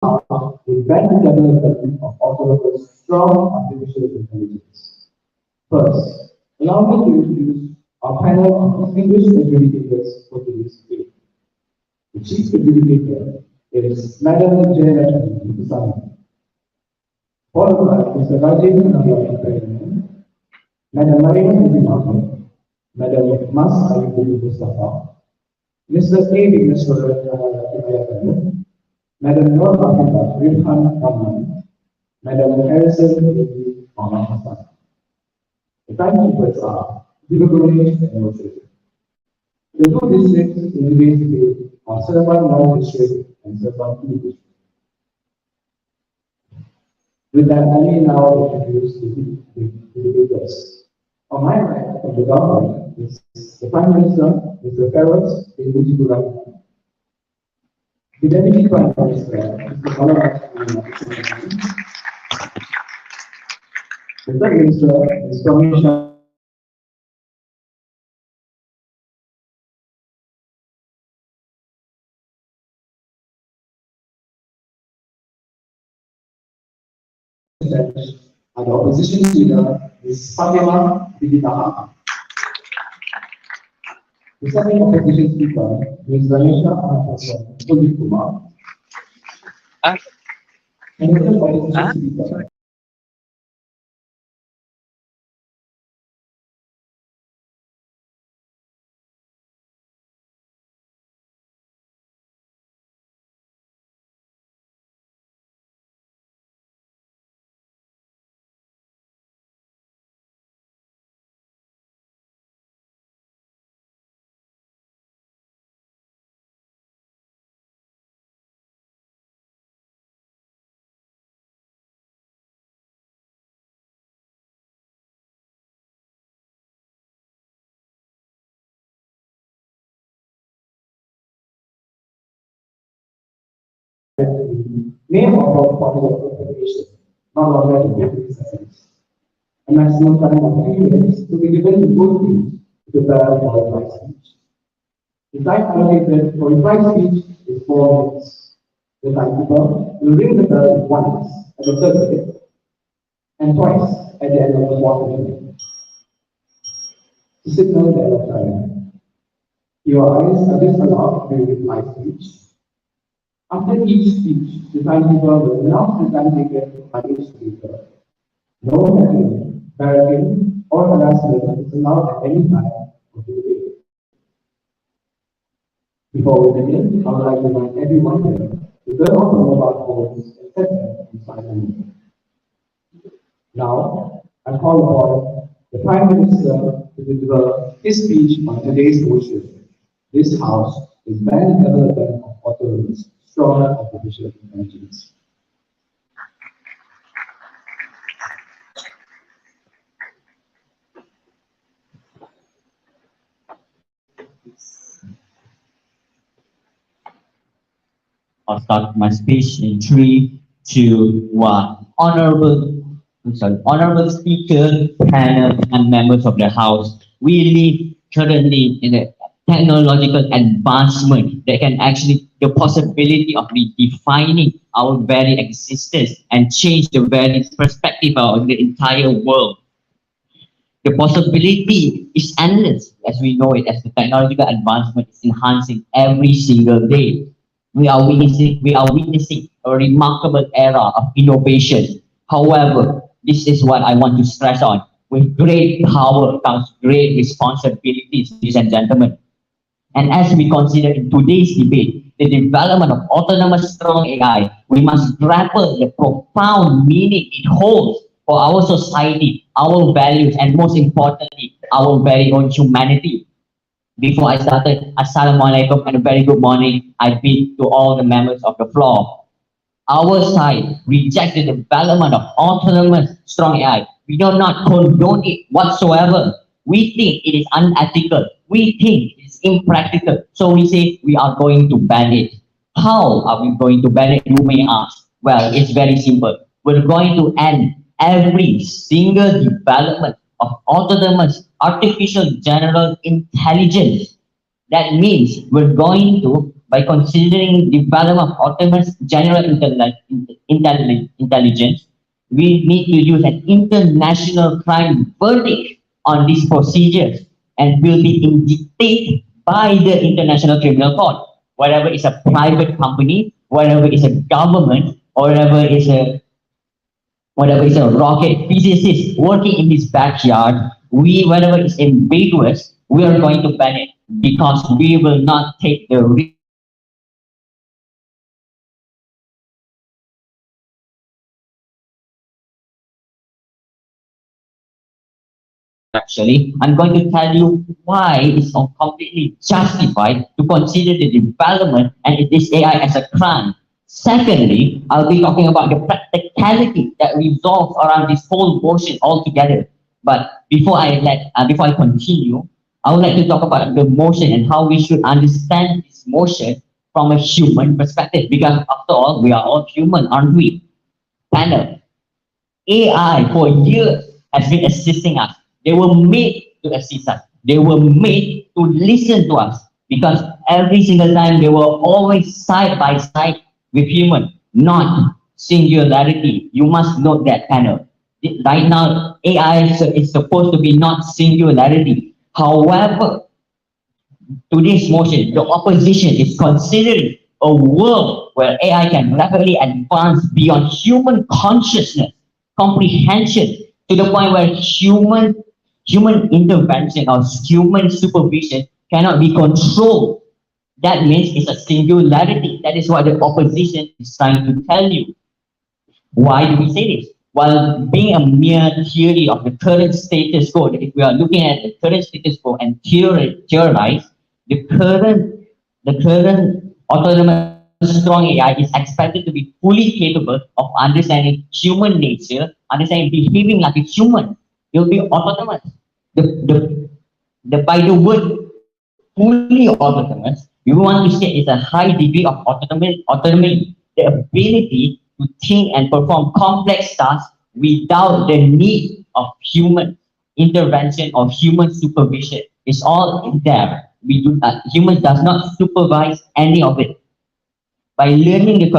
we ban the development of autonomous strong artificial intelligence. First, allow me to introduce our panel of distinguished adjudicators for today's debate. The chief adjudicator is Madam Jayalakshmi Sami, followed by Mr. Rajiv Nagarajan, Madam Marina Mujimata, Madam Mas Ayubu Mustafa, Mr. A. Vigneswaran, Madam Nur Afida Rilhan Rahman, Madam Harrison Muhammad Hassan. The timekeepers are Diluguruni and Roshri. The two districts in today's debate are Seremban 1 district and Seremban 2 district. With that, I may now introduce the debaters. On my right, from the government, is the Prime Minister, Mr. Feroz Ibujiburai. The Deputy Prime Minister, Mr. Balarat. The Third Minister is Commissioner. And the opposition leader is Fatima Biditaha. The second opposition speaker is Ganesha Pullit Kumar. And the third opposition speaker name of our popular application, not longer to 50 seconds. A maximum time of 3 minutes to be given to both teams to prepare for the reply speech. The time allocated for reply speech is 4 minutes. The timekeeper will ring the bell once at the third minute and twice at the end of the fourth minute to signal the end of time. Your eyes are disallowed during reply speech. After each speech, the timekeeper will announce the time taken by each speaker. No heckling, barricading, or harassment is allowed at any time of the debate. Before we begin, I would like to remind everyone here to turn off the mobile phones and set them in silent mode. Now, I call upon the Prime Minister to deliver his speech on today's motion. This House is banning the development of autonomous stronger artificial intelligence. I'll start my speech in 3, 2, 1. Honorable Speaker, panel, and members of the House. We live currently in a technological advancement that can actually the possibility of redefining our very existence and change the very perspective of the entire world. The possibility is endless, as we know it, as the technological advancement is enhancing every single day. We are witnessing a remarkable era of innovation. However, this is what I want to stress on. With great power comes great responsibilities, ladies and gentlemen. And as we consider in today's debate, the development of autonomous strong AI, we must grapple the profound meaning it holds for our society, our values, and most importantly, our very own humanity. Before I started, Assalamualaikum and a very good morning. I bid to all the members of the floor. Our side rejects the development of autonomous strong AI. We do not condone it whatsoever. We think it is unethical. We think it's impractical. So we say we are going to ban it. How are we going to ban it, you may ask? Well, it's very simple. We're going to end every single development of autonomous artificial general intelligence. That means we're going to by considering development of autonomous general intelligence, we need to use an international crime verdict on these procedures and will be dictated by the International Criminal Court. Whatever is a private company, whatever is a government, or whatever is a rocket physicist working in his backyard, whatever is ambiguous, we are going to ban it because we will not take the risk. Actually, I'm going to tell you why it's completely justified to consider the development and this AI as a crime. Secondly, I'll be talking about the practicality that revolves around this whole motion altogether. But before I continue, I would like to talk about the motion and how we should understand this motion from a human perspective. Because after all, we are all human, aren't we? Panel. AI for years has been assisting us. They were made to assist us. They were made to listen to us because every single time they were always side by side with human, not singularity. You must note that, panel. Right now, AI is supposed to be not singularity. However, to this motion, the opposition is considering a world where AI can rapidly advance beyond human consciousness, comprehension, to the point where human intervention or human supervision cannot be controlled. That means it's a singularity. That is what the opposition is trying to tell you. Why do we say this? While being a mere theory of the current status quo, if we are looking at the current status quo and theorize, the current autonomous strong AI is expected to be fully capable of understanding human nature, understanding behaving like a human. It will be autonomous. By the word fully autonomous, we want to say it's a high degree of autonomy, the ability to think and perform complex tasks without the need of human intervention or human supervision. It's all in there. Humans does not supervise any of it. By learning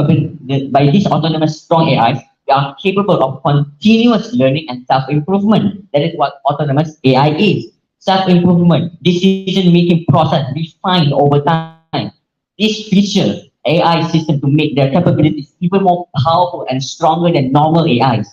by these autonomous strong AIs, we are capable of continuous learning and self-improvement. That is what autonomous AI is. Self-improvement, decision-making process refined over time. This feature AI system to make their capabilities even more powerful and stronger than normal AIs.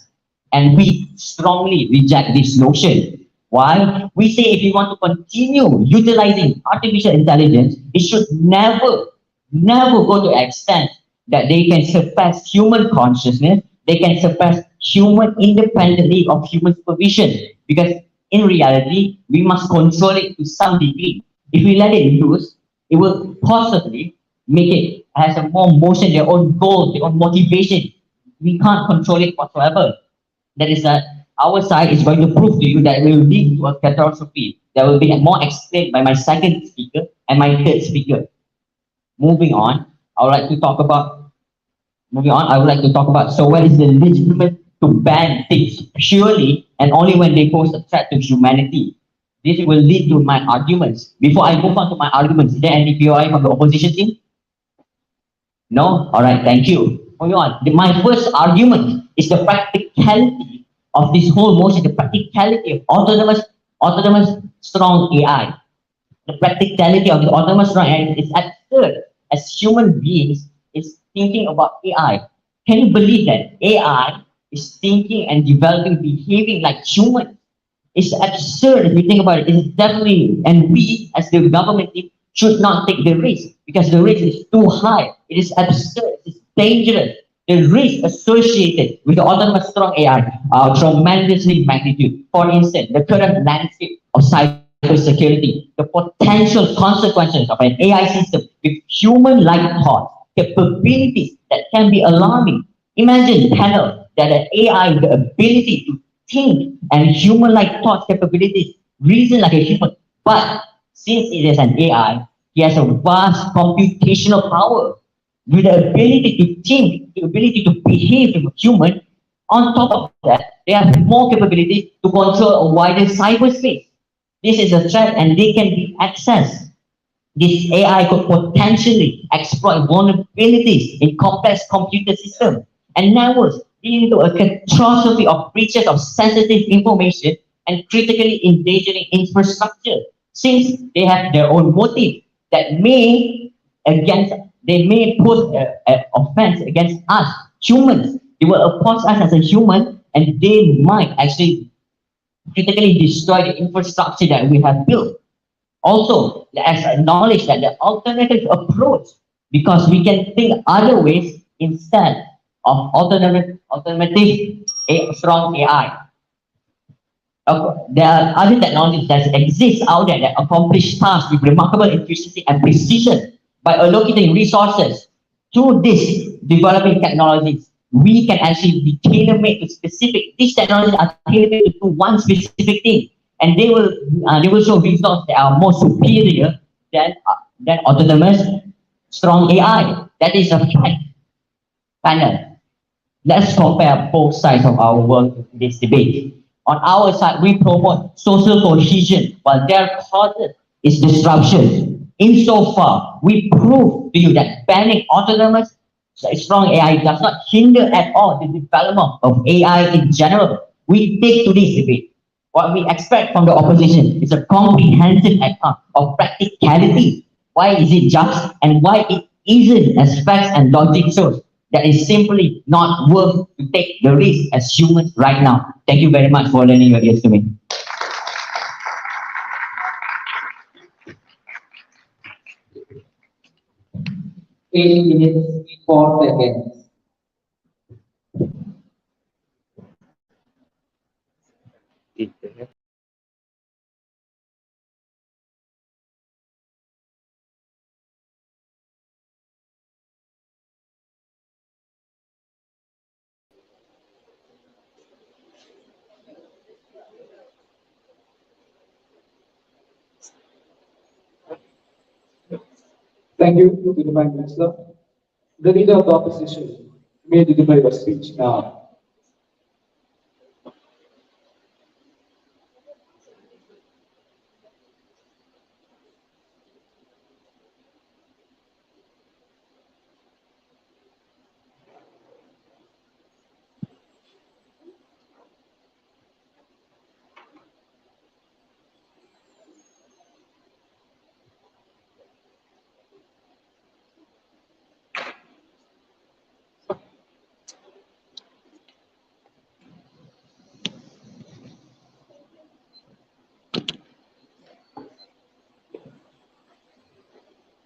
And we strongly reject this notion. Why? We say if you want to continue utilizing artificial intelligence, it should never go to the extent that they can surpass human consciousness, they can surpass human independently of human supervision. Because in reality, we must control it to some degree. If we let it loose, it will possibly make it has a more motion, their own goals, their own motivation. We can't control it whatsoever. That is that our side is going to prove to you that it will lead to a catastrophe that will be more explained by my second speaker and my third speaker. Moving on, I would like to talk about so what is the legitimate to ban things purely and only when they pose a threat to humanity. This will lead to my arguments. Before I move on to my arguments, is there any POI from the opposition team? No? Alright, thank you. Moving on. My first argument is the practicality of this whole motion, the practicality of autonomous strong AI. The practicality of the autonomous strong AI is absurd as human beings is thinking about AI. Can you believe that AI is thinking and developing, behaving like human? It's absurd if you think about it. It's definitely, and we as the government team should not take the risk because the risk is too high. It is absurd. It's dangerous. The risk associated with the autonomous strong AI are tremendously magnitude. For instance, the current landscape of cybersecurity, the potential consequences of an AI system with human-like thoughts, capabilities that can be alarming. Imagine, panel, that an AI, the ability to think and human-like thoughts, capabilities, reason like a human. But since it is an AI, it has a vast computational power with the ability to think, the ability to behave like a human. On top of that, they have more capability to control a wider cyberspace. This is a threat and they can be accessed. This AI could potentially exploit vulnerabilities in complex computer systems and networks, leading to a catastrophe of breaches of sensitive information and critically endangering infrastructure, since they have their own motive that against they may pose an offense against us humans. They will oppose us as a human, and they might actually critically destroy the infrastructure that we have built. Also, let's acknowledge that the alternative approach, because we can think other ways instead of alternative strong AI. There are other technologies that exist out there that accomplish tasks with remarkable efficiency and precision. By allocating resources to these developing technologies, we can actually be tailor-made to specific. These technologies are tailor-made to one specific thing, and they will show results that are more superior than autonomous strong AI. That is a fact. Panel. Let's compare both sides of our world in this debate. On our side, we promote social cohesion, while their cause is disruption. Insofar, we prove to you that banning autonomous strong AI does not hinder at all the development of AI in general. We take to this debate. What we expect from the opposition is a comprehensive account of practicality. Why is it just, and why it isn't, as facts and logic shows that is simply not worth to take the risk as humans right now. Thank you very much for lending your ears to me. 8 minutes, 4 seconds. Thank you to the Prime Minister. The leader of the opposition may deliver your speech now.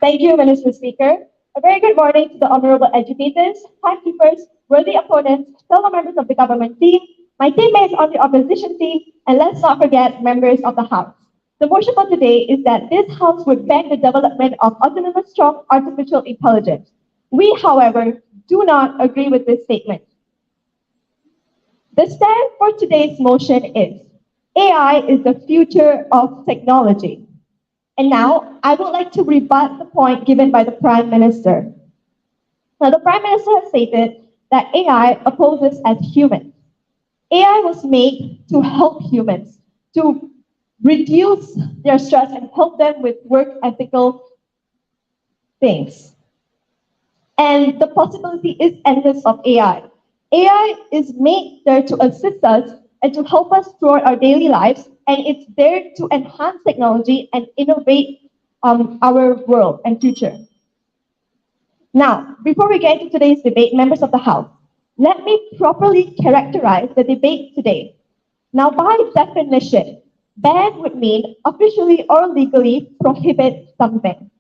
Thank you, Minister Speaker. A very good morning to the honorable educators, timekeepers, worthy opponents, fellow members of the government team, my teammates on the opposition team, and let's not forget members of the House. The motion for today is that this House would ban the development of autonomous strong artificial intelligence. We, however, do not agree with this statement. The stand for today's motion is AI is the future of technology. And now, I would like to rebut the point given by the Prime Minister. Now, the Prime Minister has stated that AI opposes as humans. AI was made to help humans, to reduce their stress and help them with work ethical things. And the possibility is endless of AI. AI is made there to assist us and to help us throughout our daily lives, and it's there to enhance technology and innovate our world and future. Now, before we get into today's debate, members of the House, let me properly characterize the debate today. Now, by definition, ban would mean officially or legally prohibit something.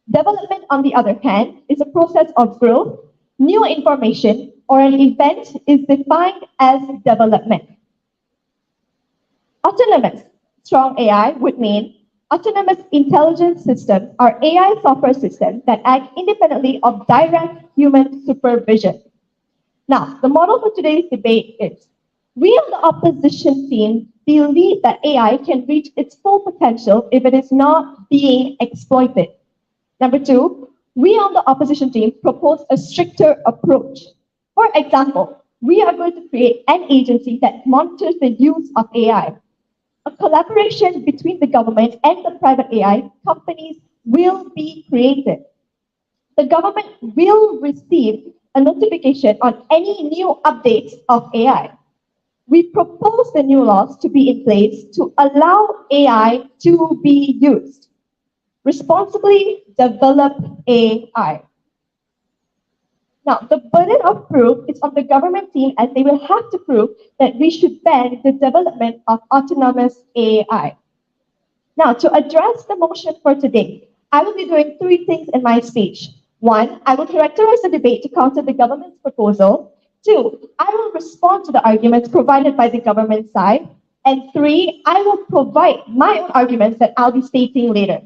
Development, on the other hand, is a process of growth. New information or an event is defined as development. Autonomous strong AI would mean autonomous intelligence systems are AI software systems that act independently of direct human supervision. Now, the model for today's debate is, we on the opposition team believe that AI can reach its full potential if it is not being exploited. Number two, we on the opposition team propose a stricter approach. For example, we are going to create an agency that monitors the use of AI. A collaboration between the government and the private AI companies will be created. The government will receive a notification on any new updates of AI. We propose the new laws to be in place to allow AI to be used. Responsibly develop AI. Now, the burden of proof is on the government team as they will have to prove that we should ban the development of autonomous AI. Now, to address the motion for today, I will be doing three things in my speech. One, I will characterize the debate to counter the government's proposal. Two, I will respond to the arguments provided by the government side. And three, I will provide my own arguments that I'll be stating later.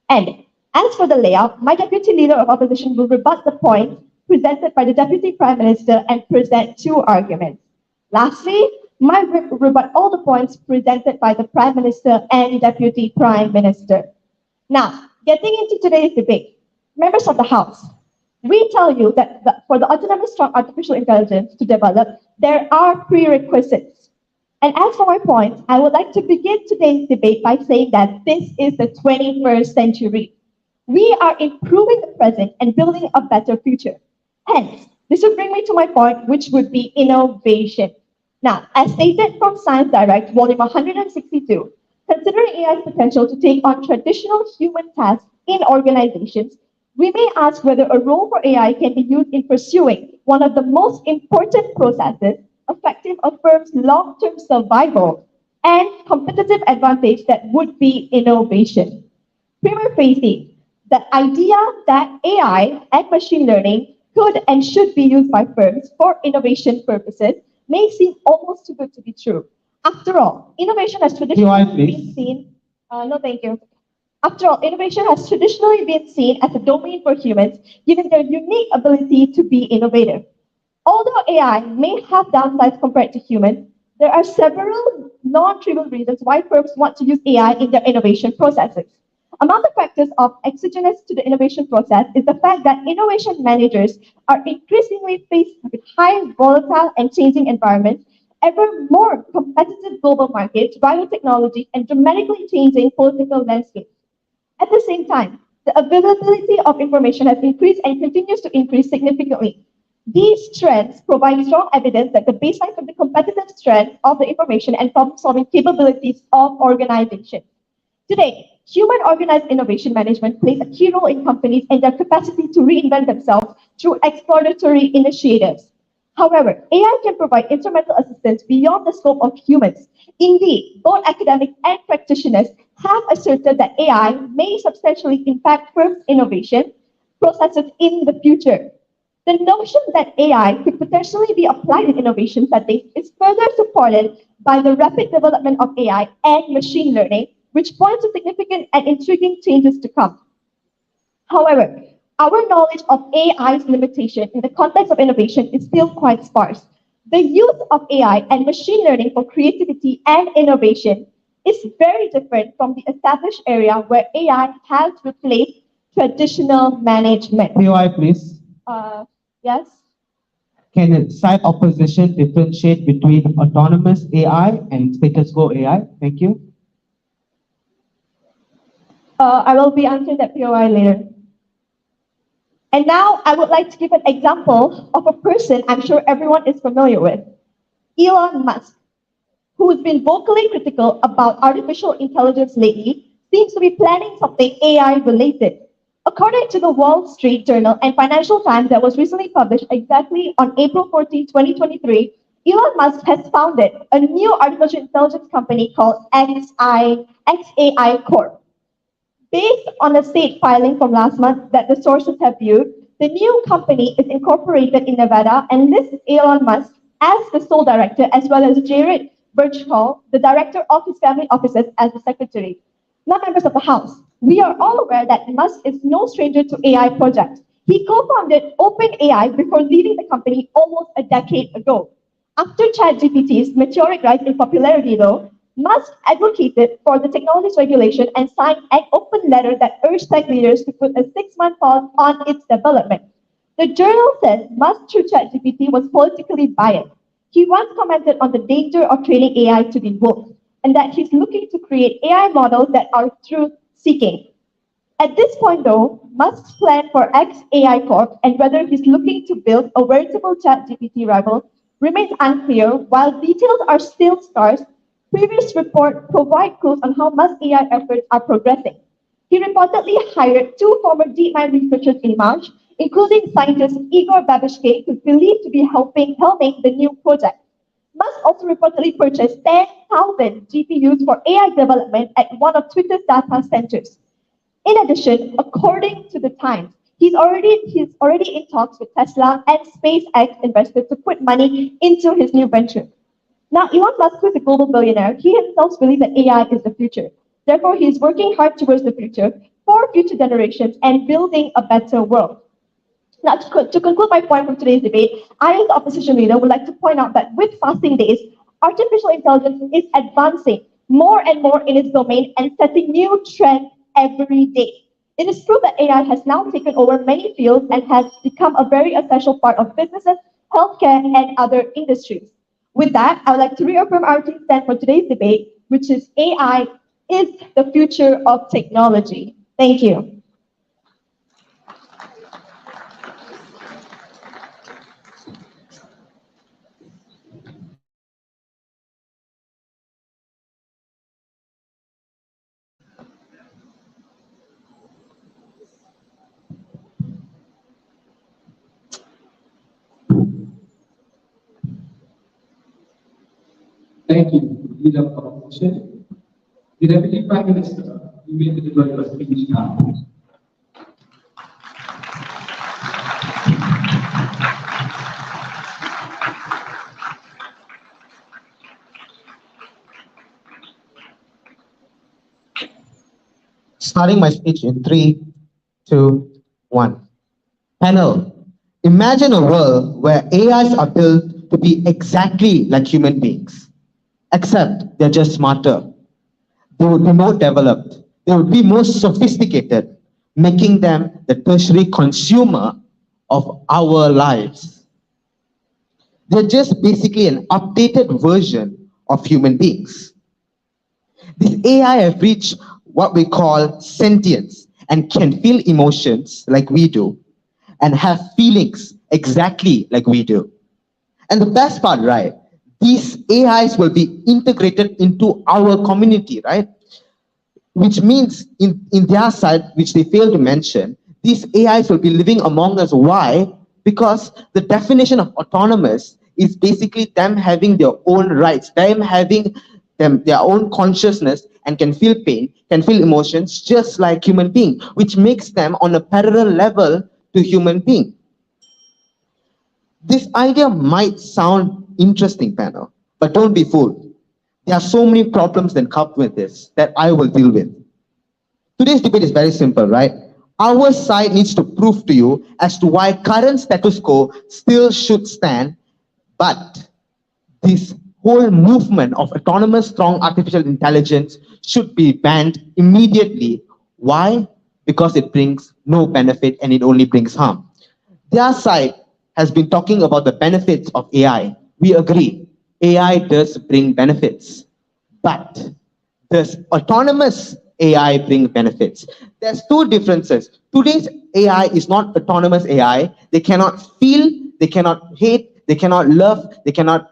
And as for the layout, my deputy leader of opposition will rebut the point presented by the deputy prime minister and present two arguments. Lastly, my rebut all the points presented by the prime minister and deputy prime minister. Now, getting into today's debate, members of the House, we tell you that for the autonomous strong artificial intelligence to develop, there are prerequisites. And as for my point, I would like to begin today's debate by saying that this is the 21st century. We are improving the present and building a better future. Hence, this would bring me to my point, which would be innovation. Now, as stated from Science Direct, volume 162, considering AI's potential to take on traditional human tasks in organizations, we may ask whether a role for AI can be used in pursuing one of the most important processes affecting a firm's long-term survival and competitive advantage, that would be innovation. Prima facie, the idea that AI and machine learning could and should be used by firms for innovation purposes may seem almost too good to be true. After all, innovation has traditionally been seen. No, thank you. After all, innovation has traditionally been seen as a domain for humans, given their unique ability to be innovative. Although AI may have downsides compared to humans, there are several non-trivial reasons why firms want to use AI in their innovation processes. Among the factors of exogenous to the innovation process is the fact that innovation managers are increasingly faced with high volatile and changing environments, ever more competitive global markets, biotechnology, and dramatically changing political landscapes. At the same time, the availability of information has increased and continues to increase significantly. These trends provide strong evidence that the baseline for the competitive strength of the information and problem-solving capabilities of organizations. Today, human organized innovation management plays a key role in companies and their capacity to reinvent themselves through exploratory initiatives. However, AI can provide instrumental assistance beyond the scope of humans. Indeed, both academics and practitioners have asserted that AI may substantially impact firms' innovation processes in the future. The notion that AI could potentially be applied in innovation settings is further supported by the rapid development of AI and machine learning, which points to significant and intriguing changes to come. However, our knowledge of AI's limitation in the context of innovation is still quite sparse. The use of AI and machine learning for creativity and innovation is very different from the established area where AI has replaced traditional management. POI, please. Yes? Can a side opposition differentiate between autonomous AI and status quo AI? Thank you. I will be answering that POI later. And now I would like to give an example of a person I'm sure everyone is familiar with, Elon Musk, who has been vocally critical about artificial intelligence lately, seems to be planning something AI related. According to the Wall Street Journal and Financial Times that was recently published exactly on April 14, 2023, Elon Musk has founded a new artificial intelligence company called XAI Corp. Based on a state filing from last month that the sources have viewed, the new company is incorporated in Nevada and lists Elon Musk as the sole director, as well as Jared Birchall, the director of his family offices, as the secretary. Now, members of the House, we are all aware that Musk is no stranger to AI projects. He co-founded OpenAI before leaving the company almost a decade ago. After ChatGPT's meteoric rise in popularity, though, Musk advocated for the technology's regulation and signed an open letter that urged tech leaders to put a 6-month pause on its development. The journal says Musk through ChatGPT was politically biased. He once commented on the danger of training AI to be woke, and that he's looking to create AI models that are truth-seeking. At this point, though, Musk's plan for XAI Corp and whether he's looking to build a veritable ChatGPT rival remains unclear. While details are still scarce, previous reports provide clues on how Musk's AI efforts are progressing. He reportedly hired two former DeepMind researchers in March, including scientist Igor Babishke, who's believed to be helming the new project. Musk also reportedly purchased 10,000 GPUs for AI development at one of Twitter's data centers. In addition, according to the Times, he's already in talks with Tesla and SpaceX investors to put money into his new venture. Now, Elon Musk, who is a global billionaire, he himself believes that AI is the future. Therefore, he is working hard towards the future for future generations and building a better world. Now, to conclude my point from today's debate, I, as the opposition leader, would like to point out that with passing days, artificial intelligence is advancing more and more in its domain and setting new trends every day. It is true that AI has now taken over many fields and has become a very essential part of businesses, healthcare, and other industries. With that, I would like to reaffirm our team's stand for today's debate, which is AI is the future of technology. Thank you. Thank you, Leader of the Opposition. The Deputy Prime Minister, you may deliver your speech now. Starting my speech in 3, 2, 1. Panel, imagine a world where AIs are built to be exactly like human beings, except they're just smarter. They would be more developed. They would be more sophisticated, making them the tertiary consumer of our lives. They're just basically an updated version of human beings. This AI have reached what we call sentience and can feel emotions like we do and have feelings exactly like we do. And the best part, right, these AIs will be integrated into our community, right? Which means in their side, which they fail to mention, these AIs will be living among us. Why? Because the definition of autonomous is basically them having their own rights, them having their own consciousness and can feel pain, can feel emotions just like human being, which makes them on a parallel level to human being. This idea might sound interesting, panel, but don't be fooled. There are so many problems that come with this that I will deal with. Today's debate is very simple, right? Our side needs to prove to you as to why current status quo still should stand, but this whole movement of autonomous strong artificial intelligence should be banned immediately. Why? Because it brings no benefit and it only brings harm. Their side has been talking about the benefits of AI. We agree, AI does bring benefits, but does autonomous AI bring benefits? There's two differences. Today's AI is not autonomous AI. They cannot feel, they cannot hate, they cannot love, they cannot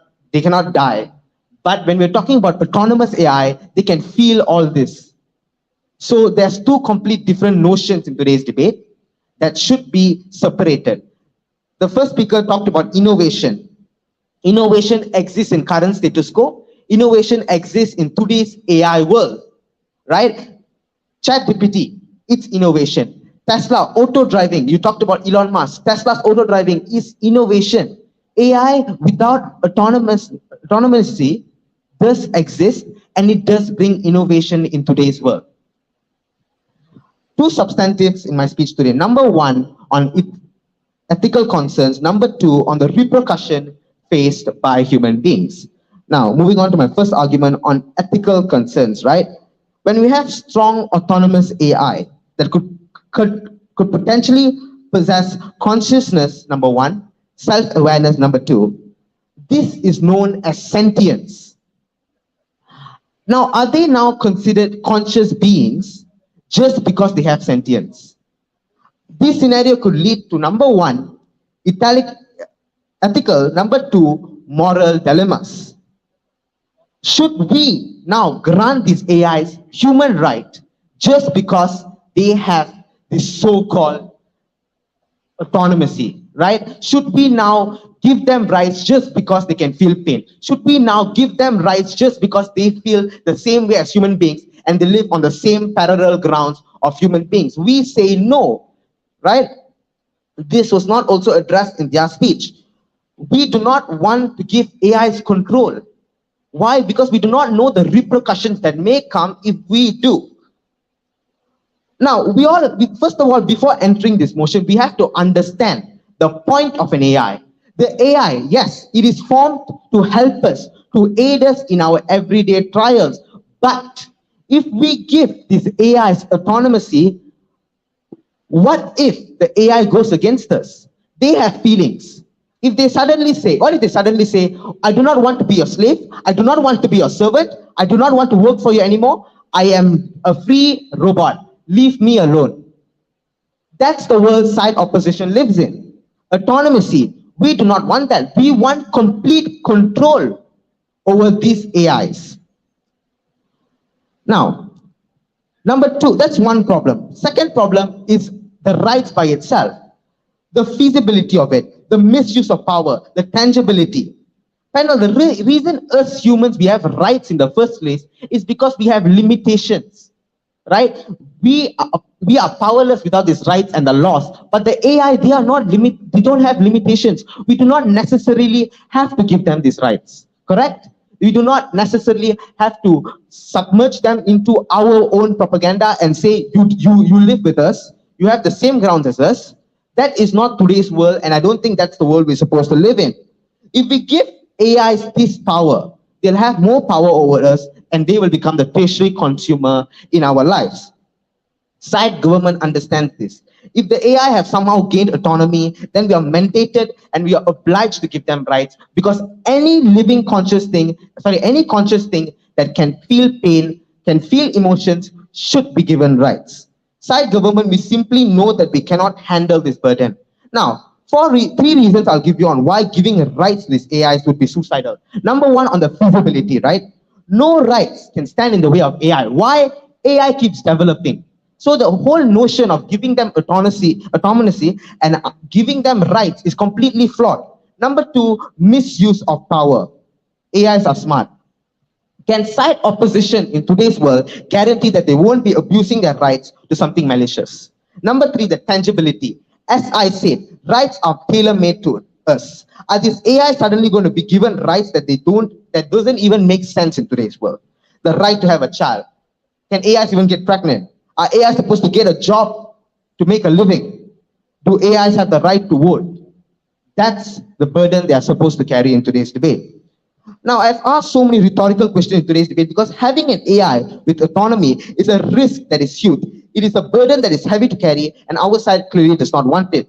die. But when we're talking about autonomous AI, they can feel all this. So there's two complete different notions in today's debate that should be separated. The first speaker talked about innovation. Innovation exists in current status quo. Innovation exists in today's AI world, right? ChatGPT, it's innovation. Tesla, auto driving, you talked about Elon Musk. Tesla's auto driving is innovation. AI without autonomy does exist and it does bring innovation in today's world. Two substantives in my speech today. Number one, on ethical concerns. Number two, on the repercussion faced by human beings. Now, moving on to my first argument on ethical concerns, right? When we have strong autonomous AI that could potentially possess consciousness, number one, self-awareness, number two, this is known as sentience. Now, are they now considered conscious beings? just because they have sentience. This scenario could lead to number one, ethical, number two, moral dilemmas. Should we now grant these AIs human right just because they have this so-called autonomy, right? Should we now give them rights just because they can feel pain? Should we now give them rights just because they feel the same way as human beings and they live on the same parallel grounds of human beings? We say no, right? This was not also addressed in their speech. We do not want to give AIs control. Why? Because we do not know the repercussions that may come if we do. Now, first of all, before entering this motion, we have to understand the point of an AI. The AI, yes, it is formed to help us, to aid us in our everyday trials. But if we give these AIs autonomy, what if the AI goes against us? They have feelings. If they suddenly say, I do not want to be your slave, I do not want to be your servant, I do not want to work for you anymore, I am a free robot. Leave me alone. That's the world side opposition lives in. Autonomy. We do not want that. We want complete control over these AIs. Now, number two, that's one problem. Second problem is the rights by itself. The feasibility of it, the misuse of power, the tangibility. The reason us humans, we have rights in the first place is because we have limitations. Right? We are powerless without these rights and the laws. But the AI, they don't have limitations. We do not necessarily have to give them these rights. Correct? We do not necessarily have to submerge them into our own propaganda and say, you live with us, you have the same grounds as us. That is not today's world, and I don't think that's the world we're supposed to live in. If we give AIs this power, they'll have more power over us, and they will become the tertiary consumer in our lives. Side government understands this. If the AI have somehow gained autonomy, then we are mandated and we are obliged to give them rights, because any conscious thing that can feel pain, can feel emotions, should be given rights. Side government, we simply know that we cannot handle this burden. Now, three reasons I'll give you on why giving rights to these AIs would be suicidal. Number one, on the feasibility, right? No rights can stand in the way of AI. Why? AI keeps developing. So the whole notion of giving them autonomy and giving them rights is completely flawed. Number two, misuse of power. AIs are smart. Can side opposition in today's world guarantee that they won't be abusing their rights to something malicious? Number three, the tangibility. As I said, rights are tailor-made to us. Are these AI suddenly going to be given rights that doesn't even make sense in today's world? The right to have a child. Can AIs even get pregnant? Are AIs supposed to get a job to make a living? Do AIs have the right to vote? That's the burden they are supposed to carry in today's debate. Now, I've asked so many rhetorical questions in today's debate because having an AI with autonomy is a risk that is huge. It is a burden that is heavy to carry, and our side clearly does not want it.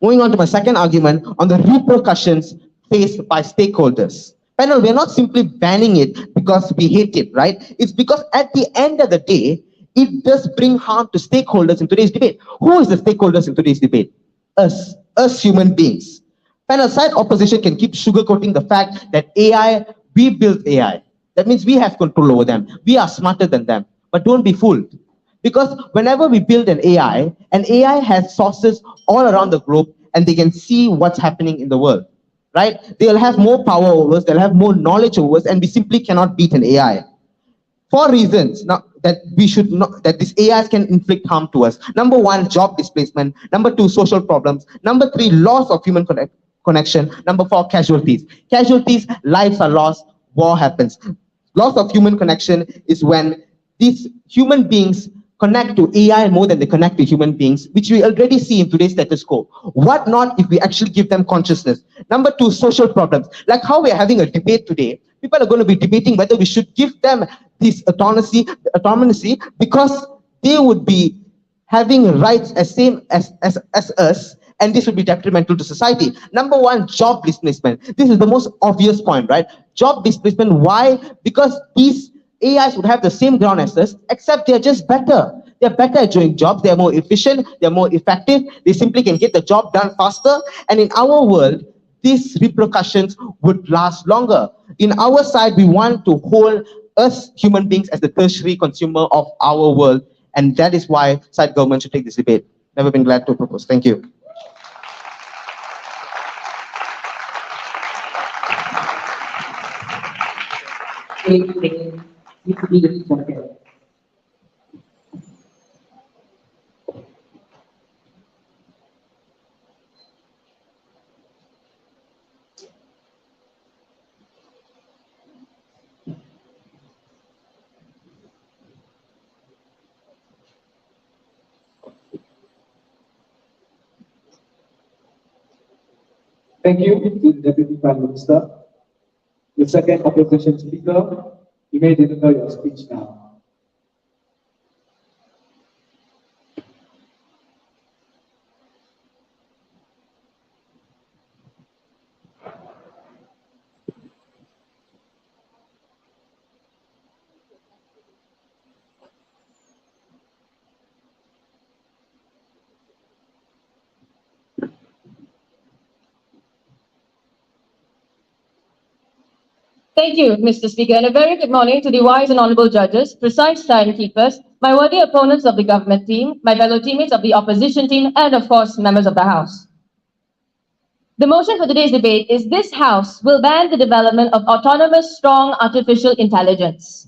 Moving on to my second argument on the repercussions faced by stakeholders. Panel, we're not simply banning it because we hate it, right? It's because at the end of the day, it does bring harm to stakeholders in today's debate. Who is the stakeholders in today's debate? Us human beings. Panel, side opposition can keep sugarcoating the fact that AI, we built AI. That means we have control over them. We are smarter than them. But don't be fooled. Because whenever we build an AI has sources all around the globe and they can see what's happening in the world, right? They'll have more power over us, they'll have more knowledge over us, and we simply cannot beat an AI. 4 reasons now that these AIs can inflict harm to us. Number 1, job displacement. Number 2, social problems. Number 3, loss of human connection. Number 4, casualties. Casualties, lives are lost, war happens. Loss of human connection is when these human beings connect to AI more than they connect to human beings, which we already see in today's status quo. What not if we actually give them consciousness? Number 2, social problems. Like how we're having a debate today, people are going to be debating whether we should give them this autonomy because they would be having rights as same as us, and this would be detrimental to society. Number 1, job displacement. This is the most obvious point, right? Job displacement, why? Because these AIs would have the same ground as us, except they're just better. They're better at doing jobs, they're more efficient, they're more effective, they simply can get the job done faster. And in our world, these repercussions would last longer. In our side, we want to hold us human beings as the tertiary consumer of our world. And that is why side government should take this debate. Never been glad to propose. Thank you. Thank you to the Deputy Prime Minister. The second opposition speaker, you may deliver your speech now. Thank you, Mr. Speaker, and a very good morning to the wise and honorable judges, precise timekeepers, my worthy opponents of the government team, my fellow teammates of the opposition team, and of course, members of the House. The motion for today's debate is this House will ban the development of autonomous, strong artificial intelligence.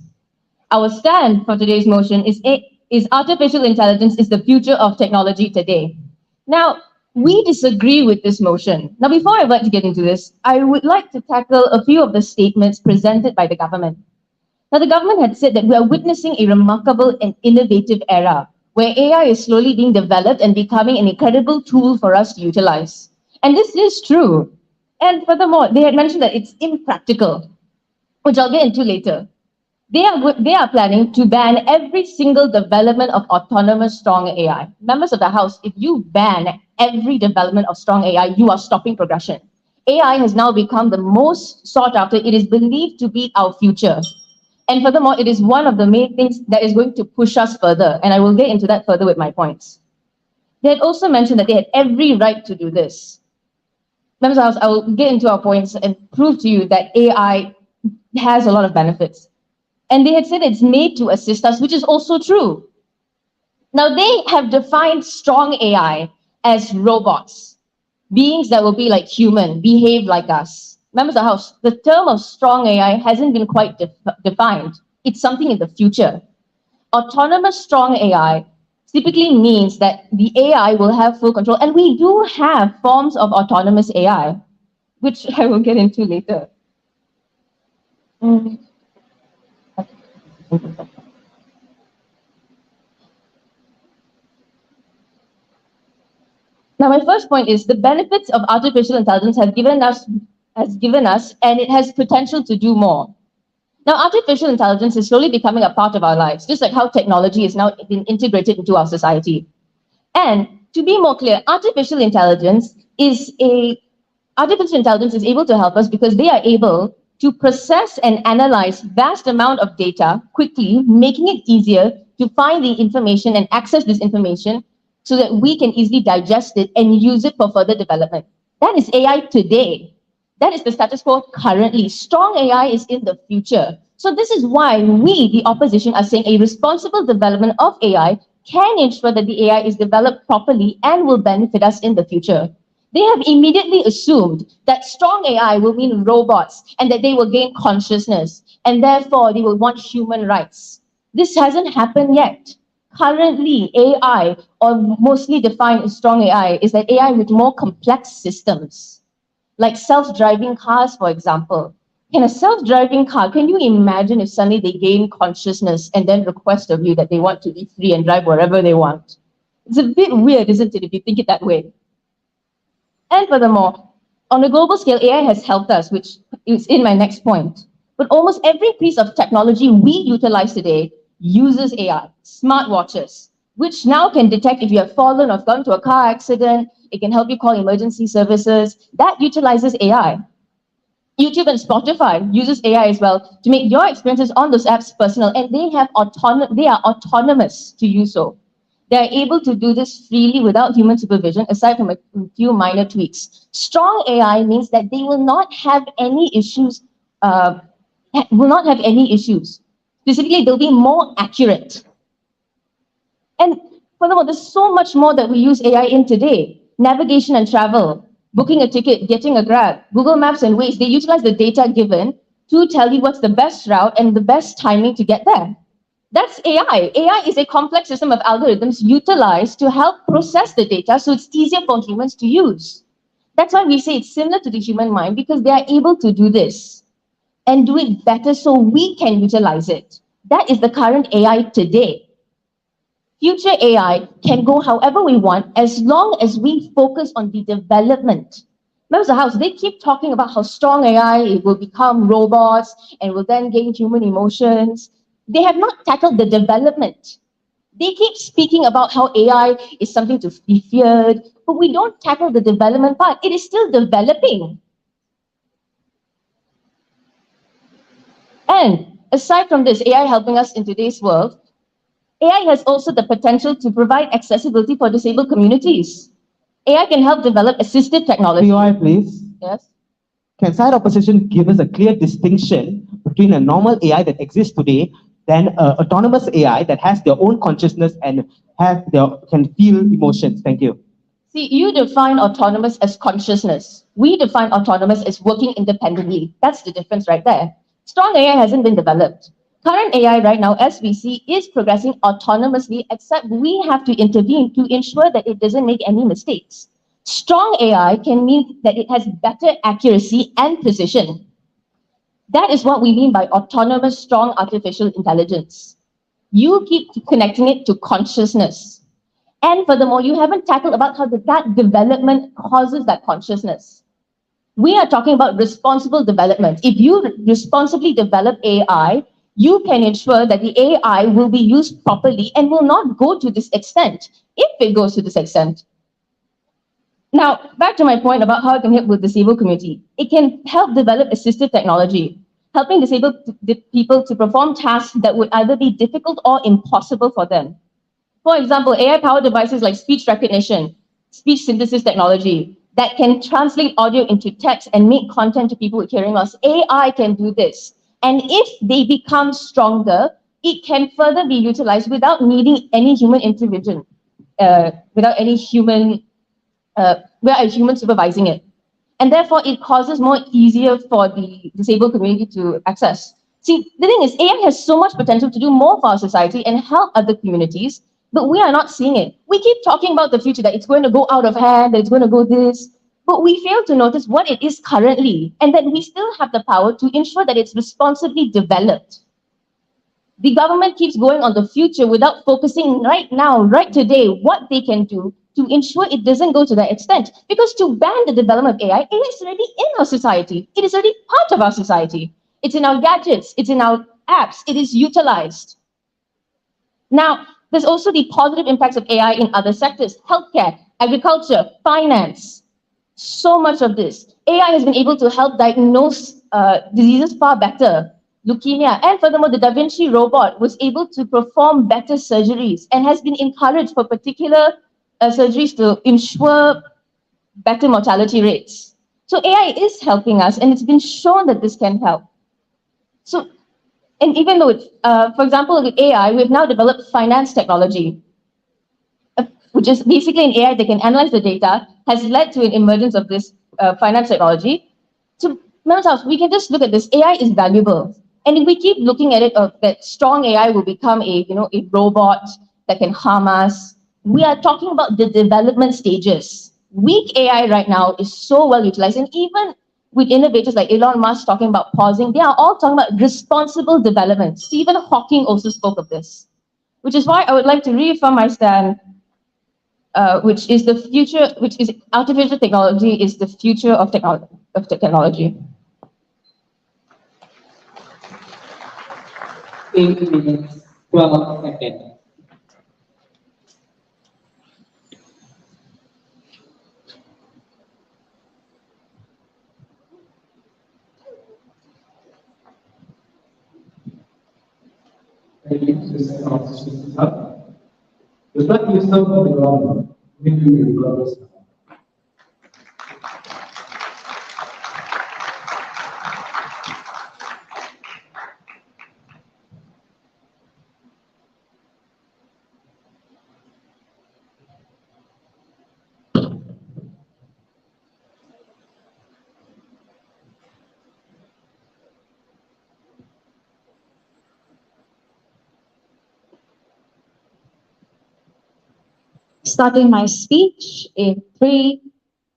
Our stand for today's motion is artificial intelligence is the future of technology today. Now, we disagree with this motion. Now, before I would like to get into this, I would like to tackle a few of the statements presented by the government. Now, the government had said that we are witnessing a remarkable and innovative era where AI is slowly being developed and becoming an incredible tool for us to utilize. And this is true. And furthermore, they had mentioned that it's impractical, which I'll get into later. They are planning to ban every single development of autonomous strong AI. Members of the House, if you ban every development of strong AI, you are stopping progression. AI has now become the most sought after. It is believed to be our future. And furthermore, it is one of the main things that is going to push us further. And I will get into that further with my points. They had also mentioned that they had every right to do this. Members of the House, I will get into our points and prove to you that AI has a lot of benefits. And they had said it's made to assist us, which is also true. Now, they have defined strong AI as robots, beings that will be like human, behave like us. Members of the House, the term of strong AI hasn't been quite defined. It's something in the future. Autonomous strong AI typically means that the AI will have full control, and we do have forms of autonomous AI, which I will get into later. Now, my first point is the benefits of artificial intelligence has given us, and it has potential to do more. Now, artificial intelligence is slowly becoming a part of our lives, just like how technology is now being integrated into our society. And to be more clear, artificial intelligence is able to help us because they are able to process and analyze vast amount of data quickly, making it easier to find the information and access this information so that we can easily digest it and use it for further development. That is AI today. That is the status quo currently. Strong AI is in the future. So this is why we, the opposition, are saying a responsible development of AI can ensure that the AI is developed properly and will benefit us in the future. They have immediately assumed that strong AI will mean robots and that they will gain consciousness and therefore they will want human rights. This hasn't happened yet. Currently, AI, or mostly defined as strong AI, is that AI with more complex systems, like self-driving cars, for example. In a self-driving car, can you imagine if suddenly they gain consciousness and then request of you that they want to be free and drive wherever they want? It's a bit weird, isn't it, if you think it that way? And furthermore, on a global scale, AI has helped us, which is in my next point. But almost every piece of technology we utilize today uses AI, smartwatches, which now can detect if you have fallen or gone to a car accident. It can help you call emergency services. That utilizes AI. YouTube and Spotify uses AI as well to make your experiences on those apps personal, and they are autonomous to use so. They are able to do this freely without human supervision, aside from a few minor tweaks. Strong AI means that they will not have any issues. Will not have any issues. Specifically, they'll be more accurate. And furthermore, there's so much more that we use AI in today. Navigation and travel, booking a ticket, getting a Grab, Google Maps and Waze, they utilize the data given to tell you what's the best route and the best timing to get there. That's AI. AI is a complex system of algorithms utilized to help process the data so it's easier for humans to use. That's why we say it's similar to the human mind, because they are able to do this and do it better so we can utilize it. That is the current AI today. Future AI can go however we want as long as we focus on the development. Members of the House, they keep talking about how strong AI will become robots and will then gain human emotions. They have not tackled the development. They keep speaking about how AI is something to be feared, but we don't tackle the development part. It is still developing. And aside from this, AI helping us in today's world, AI has also the potential to provide accessibility for disabled communities. AI can help develop assistive technology. POI, please. Yes. Can side opposition give us a clear distinction between a normal AI that exists today than autonomous AI that has their own consciousness and can feel emotions? Thank you. See, you define autonomous as consciousness. We define autonomous as working independently. That's the difference right there. Strong AI hasn't been developed. Current AI right now, as we see, is progressing autonomously, except we have to intervene to ensure that it doesn't make any mistakes. Strong AI can mean that it has better accuracy and precision. That is what we mean by autonomous, strong artificial intelligence. You keep connecting it to consciousness. And furthermore, you haven't tackled about how that development causes that consciousness. We are talking about responsible development. If you responsibly develop AI, you can ensure that the AI will be used properly and will not go to this extent, if it goes to this extent. Now, back to my point about how it can help with the disabled community. It can help develop assistive technology, helping disabled people to perform tasks that would either be difficult or impossible for them. For example, AI-powered devices like speech recognition, speech synthesis technology, that can translate audio into text and make content to people with hearing loss. AI can do this. And if they become stronger, it can further be utilized without needing any human intervention, without a human supervising it. And therefore, it causes more easier for the disabled community to access. See, the thing is, AI has so much potential to do more for our society and help other communities, but we are not seeing it. We keep talking about the future, that it's going to go out of hand, that it's going to go this, but we fail to notice what it is currently, and that we still have the power to ensure that it's responsibly developed. The government keeps going on the future without focusing right now, right today, what they can do to ensure it doesn't go to that extent. Because to ban the development of AI is already in our society. It is already part of our society. It's in our gadgets, it's in our apps, it is utilized. Now, there's also the positive impacts of AI in other sectors: healthcare, agriculture, finance. So much of this. AI has been able to help diagnose diseases far better. Leukemia, and furthermore, the Da Vinci robot was able to perform better surgeries and has been encouraged for particular surgeries to ensure better mortality rates. So AI is helping us, and it's been shown that this can help. So, and even though it's, for example, with AI, we've now developed finance technology, which is basically an AI that can analyze the data, has led to an emergence of this finance technology. So, members of we can just look at this. AI is valuable, and if we keep looking at it, that strong AI will become a robot that can harm us. We are talking about the development stages. Weak AI right now is so well utilized, and even with innovators like Elon Musk talking about pausing, they are all talking about responsible development. Stephen Hawking also spoke of this, which is why I would like to reaffirm my stand, which is the future, which is artificial technology is the future of technology. 8 minutes, 12 seconds. lead to set of systems up. Does that yourself of the ground? Maybe you will Starting my speech in 3,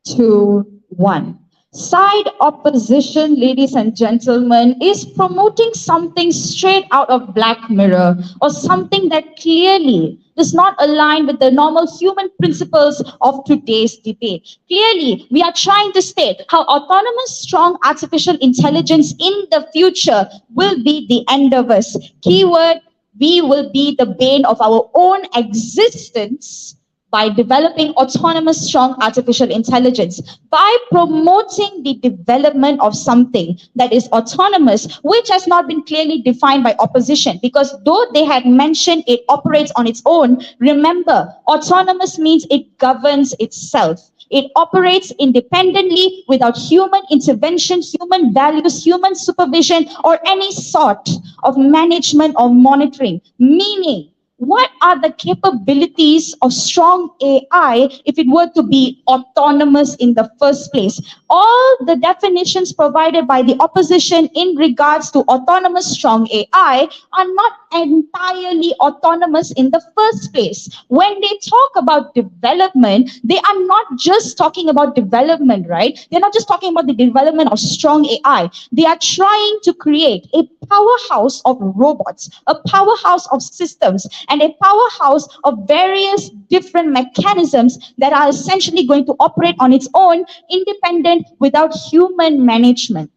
2, 1. Side opposition, ladies and gentlemen, is promoting something straight out of Black Mirror or something that clearly does not align with the normal human principles of today's debate. Clearly, we are trying to state how autonomous, strong artificial intelligence in the future will be the end of us. Keyword, we will be the bane of our own existence by developing autonomous, strong artificial intelligence, by promoting the development of something that is autonomous, which has not been clearly defined by opposition. Because though they had mentioned it operates on its own, remember, autonomous means it governs itself. It operates independently without human intervention, human values, human supervision, or any sort of management or monitoring. Meaning, what are the capabilities of strong AI if it were to be autonomous in the first place? All the definitions provided by the opposition in regards to autonomous strong AI are not entirely autonomous in the first place. When they talk about development, they are not just talking about development, right? They're not just talking about the development of strong AI. They are trying to create a powerhouse of robots, a powerhouse of systems, and a powerhouse of various different mechanisms that are essentially going to operate on its own, independent, without human management.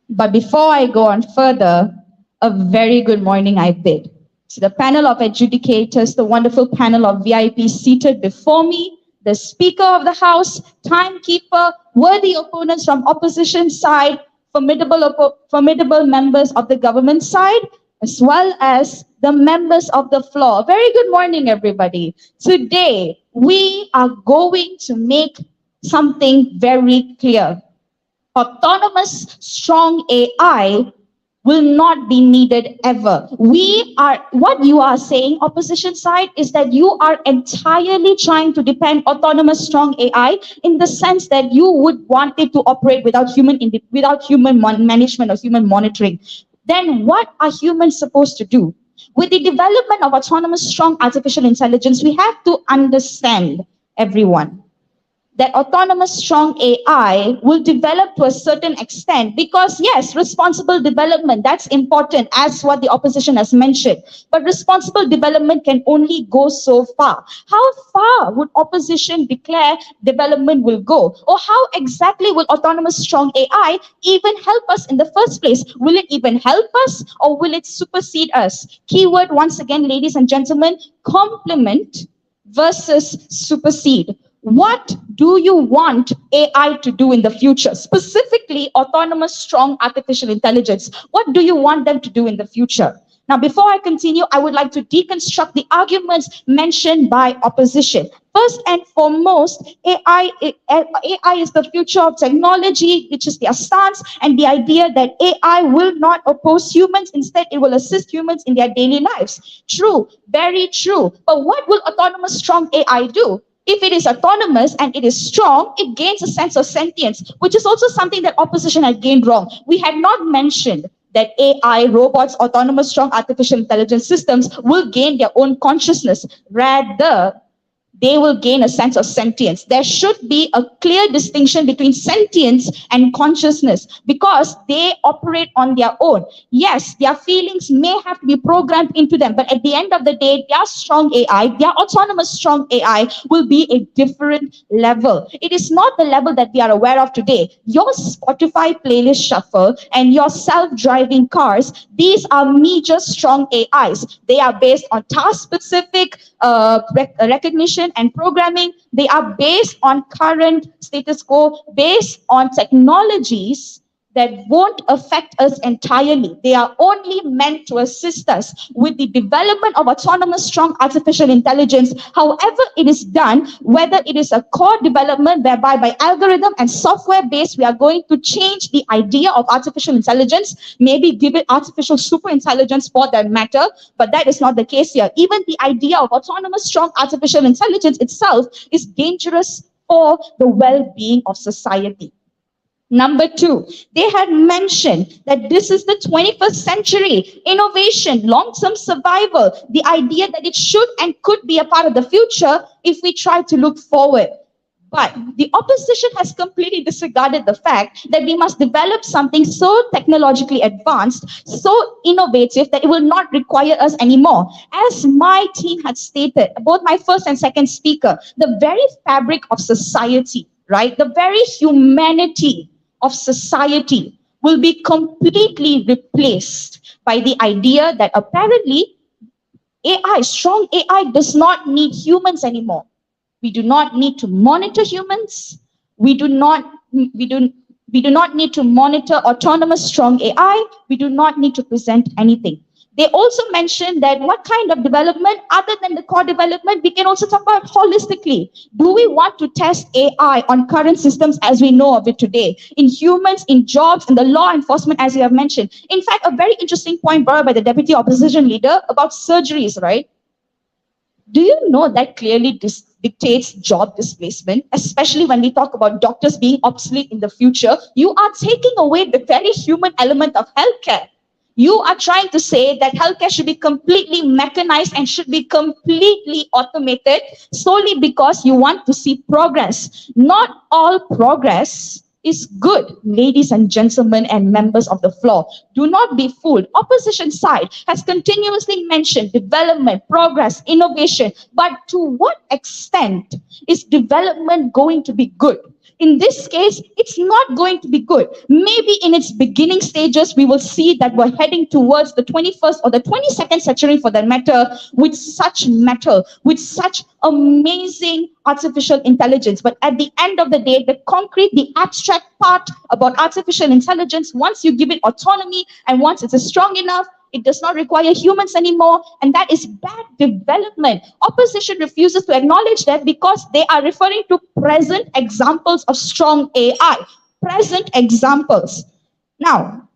But before I go on further, a very good morning I bid to the panel of adjudicators, the wonderful panel of VIPs seated before me, the Speaker of the House, timekeeper, worthy opponents from opposition side, formidable members of the government side, as well as the members of the floor. Very good morning, everybody. Today, we are going to make something very clear. Autonomous, strong AI will not be needed ever. What you are saying, opposition side, is that you are entirely trying to depend autonomous, strong AI in the sense that you would want it to operate without human management or human monitoring. Then what are humans supposed to do? With the development of autonomous, strong artificial intelligence, we have to understand, everyone, that autonomous, strong AI will develop to a certain extent because, yes, responsible development, that's important, as what the opposition has mentioned. But responsible development can only go so far. How far would opposition declare development will go? Or how exactly will autonomous, strong AI even help us in the first place? Will it even help us or will it supersede us? Keyword, once again, ladies and gentlemen, complement versus supersede. What do you want AI to do in the future? Specifically, autonomous, strong artificial intelligence. What do you want them to do in the future? Now, before I continue, I would like to deconstruct the arguments mentioned by opposition. First and foremost, AI is the future of technology, which is their stance, and the idea that AI will not oppose humans. Instead, it will assist humans in their daily lives. True, very true. But what will autonomous, strong AI do? If it is autonomous and it is strong, it gains a sense of sentience, which is also something that opposition had gained wrong. We had not mentioned that AI, robots, autonomous, strong artificial intelligence systems will gain their own consciousness. Rather, they will gain a sense of sentience. There should be a clear distinction between sentience and consciousness because they operate on their own. Yes, their feelings may have to be programmed into them, but at the end of the day, their strong AI, their autonomous strong AI will be a different level. It is not the level that we are aware of today. Your Spotify playlist shuffle and your self-driving cars, these are major strong AIs. They are based on task-specific recognition and programming. They are based on current status quo, based on technologies that won't affect us entirely. They are only meant to assist us with the development of autonomous, strong artificial intelligence. However, it is done, whether it is a core development whereby by algorithm and software based, we are going to change the idea of artificial intelligence, maybe give it artificial super intelligence for that matter, but that is not the case here. Even the idea of autonomous, strong artificial intelligence itself is dangerous for the well-being of society. Number two, they had mentioned that this is the 21st century, innovation, long-term survival, the idea that it should and could be a part of the future if we try to look forward. But the opposition has completely disregarded the fact that we must develop something so technologically advanced, so innovative that it will not require us anymore. As my team had stated, both my first and second speaker, the very fabric of society, right? The very humanity of society will be completely replaced by the idea that apparently AI, strong AI does not need humans anymore. We do not need to monitor humans. We do not, we do, we do not need to monitor autonomous strong AI. We do not need to present anything. They also mentioned that what kind of development, other than the core development, we can also talk about holistically. Do we want to test AI on current systems as we know of it today, in humans, in jobs, in the law enforcement, as you have mentioned? In fact, a very interesting point brought up by the deputy opposition leader about surgeries, right? Do you know that clearly dictates job displacement, especially when we talk about doctors being obsolete in the future? You are taking away the very human element of healthcare. You are trying to say that healthcare should be completely mechanized and should be completely automated solely because you want to see progress. Not all progress is good, ladies and gentlemen and members of the floor. Do not be fooled. Opposition side has continuously mentioned development, progress, innovation, but to what extent is development going to be good? In this case, it's not going to be good. Maybe in its beginning stages, we will see that we're heading towards the 21st or the 22nd century for that matter, with such metal, with such amazing artificial intelligence. But at the end of the day, the concrete, the abstract part about artificial intelligence, once you give it autonomy and once it is strong enough, it does not require humans anymore, and that is bad development. Opposition refuses to acknowledge that because they are referring to present examples of strong AI. Present examples. Now,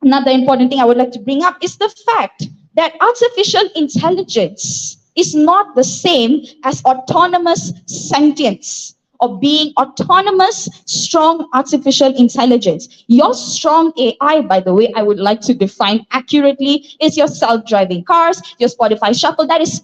another important thing I would like to bring up is the fact that artificial intelligence is not the same as autonomous sentience or being autonomous, strong artificial intelligence. Your strong AI, by the way, I would like to define accurately, is your self-driving cars, your Spotify shuffle. That is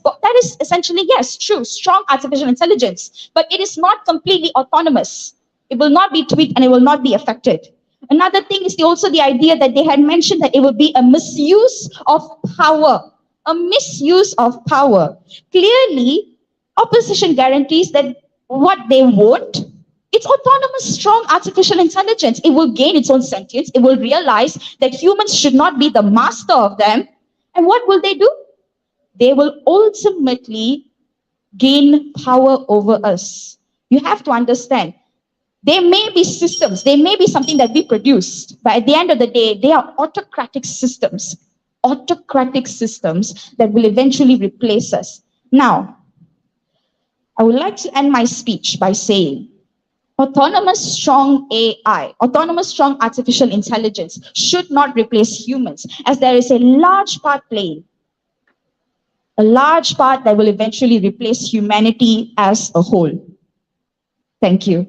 essentially, yes, true, strong artificial intelligence, but it is not completely autonomous. It will not be tweaked and it will not be affected. Another thing is also the idea that they had mentioned that it would be a misuse of power. A misuse of power. Clearly, opposition guarantees that what they want, it's autonomous, strong artificial intelligence. It will gain its own sentience. It will realize that humans should not be the master of them. And what will they do? They will ultimately gain power over us. You have to understand, there may be systems, there may be something that we produced, but at the end of the day, they are autocratic systems that will eventually replace us. Now, I would like to end my speech by saying, autonomous strong AI, autonomous strong artificial intelligence should not replace humans, as there is a large part playing, a large part that will eventually replace humanity as a whole. Thank you.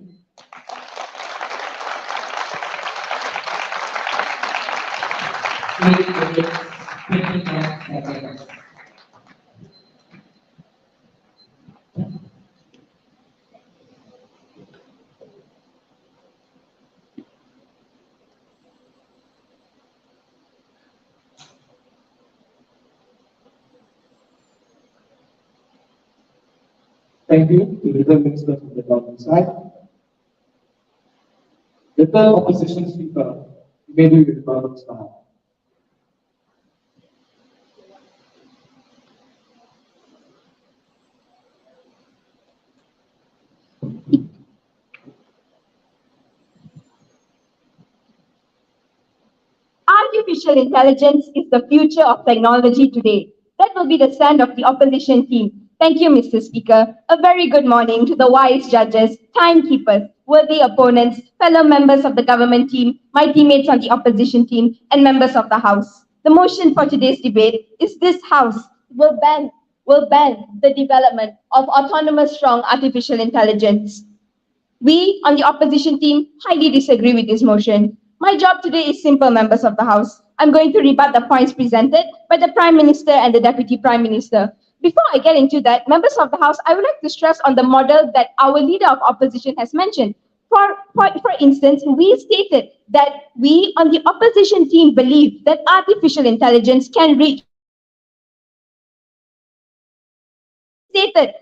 Thank you to the Minister from the government side. The third opposition speaker, maybe with government side. artificial intelligence is the future of technology today. That will be the stand of the opposition team. Thank you, Mr. Speaker. A very good morning to the wise judges, timekeepers, worthy opponents, fellow members of the government team, my teammates on the opposition team, and members of the House. The motion for today's debate is this House will ban the development of autonomous strong artificial intelligence. We on the opposition team highly disagree with this motion. My job today is simple, members of the House. I'm going to rebut the points presented by the Prime Minister and the Deputy Prime Minister. Before I get into that, members of the House, I would like to stress on the model that our leader of opposition has mentioned. For instance, we stated that we on the opposition team believe that artificial intelligence can reach stated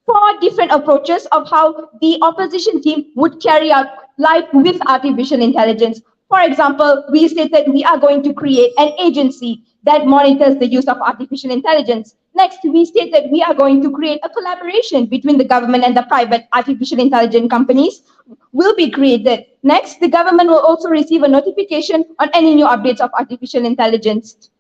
4 different approaches of how the opposition team would carry out life with artificial intelligence. For example, we stated we are going to create an agency that monitors the use of artificial intelligence. Next, we stated we are going to create a collaboration between the government and the private artificial intelligence companies will be created. Next, the government will also receive a notification on any new updates of artificial intelligence.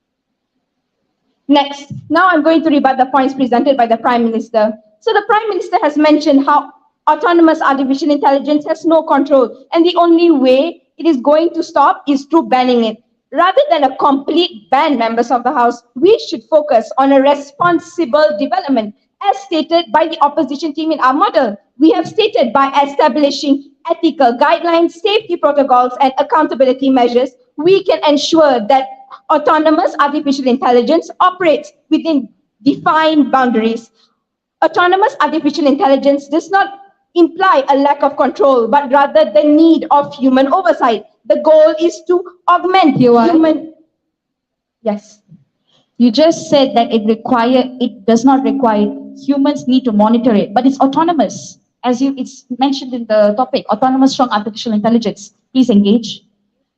Next, now I'm going to rebut the points presented by the Prime Minister. So the Prime Minister has mentioned how autonomous artificial intelligence has no control, and the only way it is going to stop is through banning it. Rather than a complete ban, members of the House, we should focus on a responsible development, as stated by the opposition team in our model. We have stated by establishing ethical guidelines, safety protocols, and accountability measures, we can ensure that autonomous artificial intelligence operates within defined boundaries. Autonomous artificial intelligence does not imply a lack of control, but rather the need of human oversight. The goal is to augment human. Yes. You just said that it does not require, humans need to monitor it, but it's autonomous. It's mentioned in the topic, autonomous strong artificial intelligence. Please engage.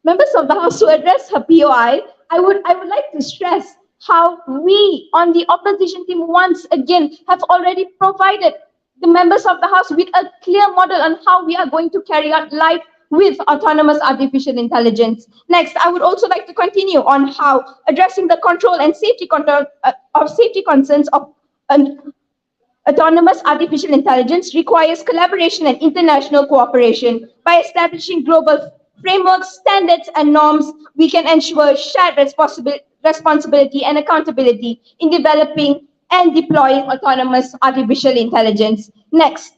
Members of the House, to address her POI, I would like to stress how we on the opposition team once again have already provided the members of the House with a clear model on how we are going to carry out life with autonomous artificial intelligence. Next, I would also like to continue on how addressing the control and safety concerns of autonomous artificial intelligence requires collaboration and international cooperation. By establishing global frameworks, standards, and norms, we can ensure shared responsibility and accountability in developing and deploying autonomous artificial intelligence. Next,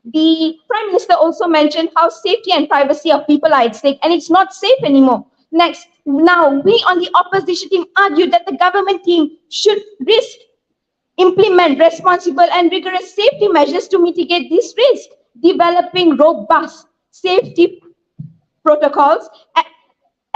the Prime Minister also mentioned how safety and privacy of people are at stake, and it's not safe anymore. Next, now we on the opposition team argue that the government team should implement responsible and rigorous safety measures to mitigate this risk. Developing robust safety protocols,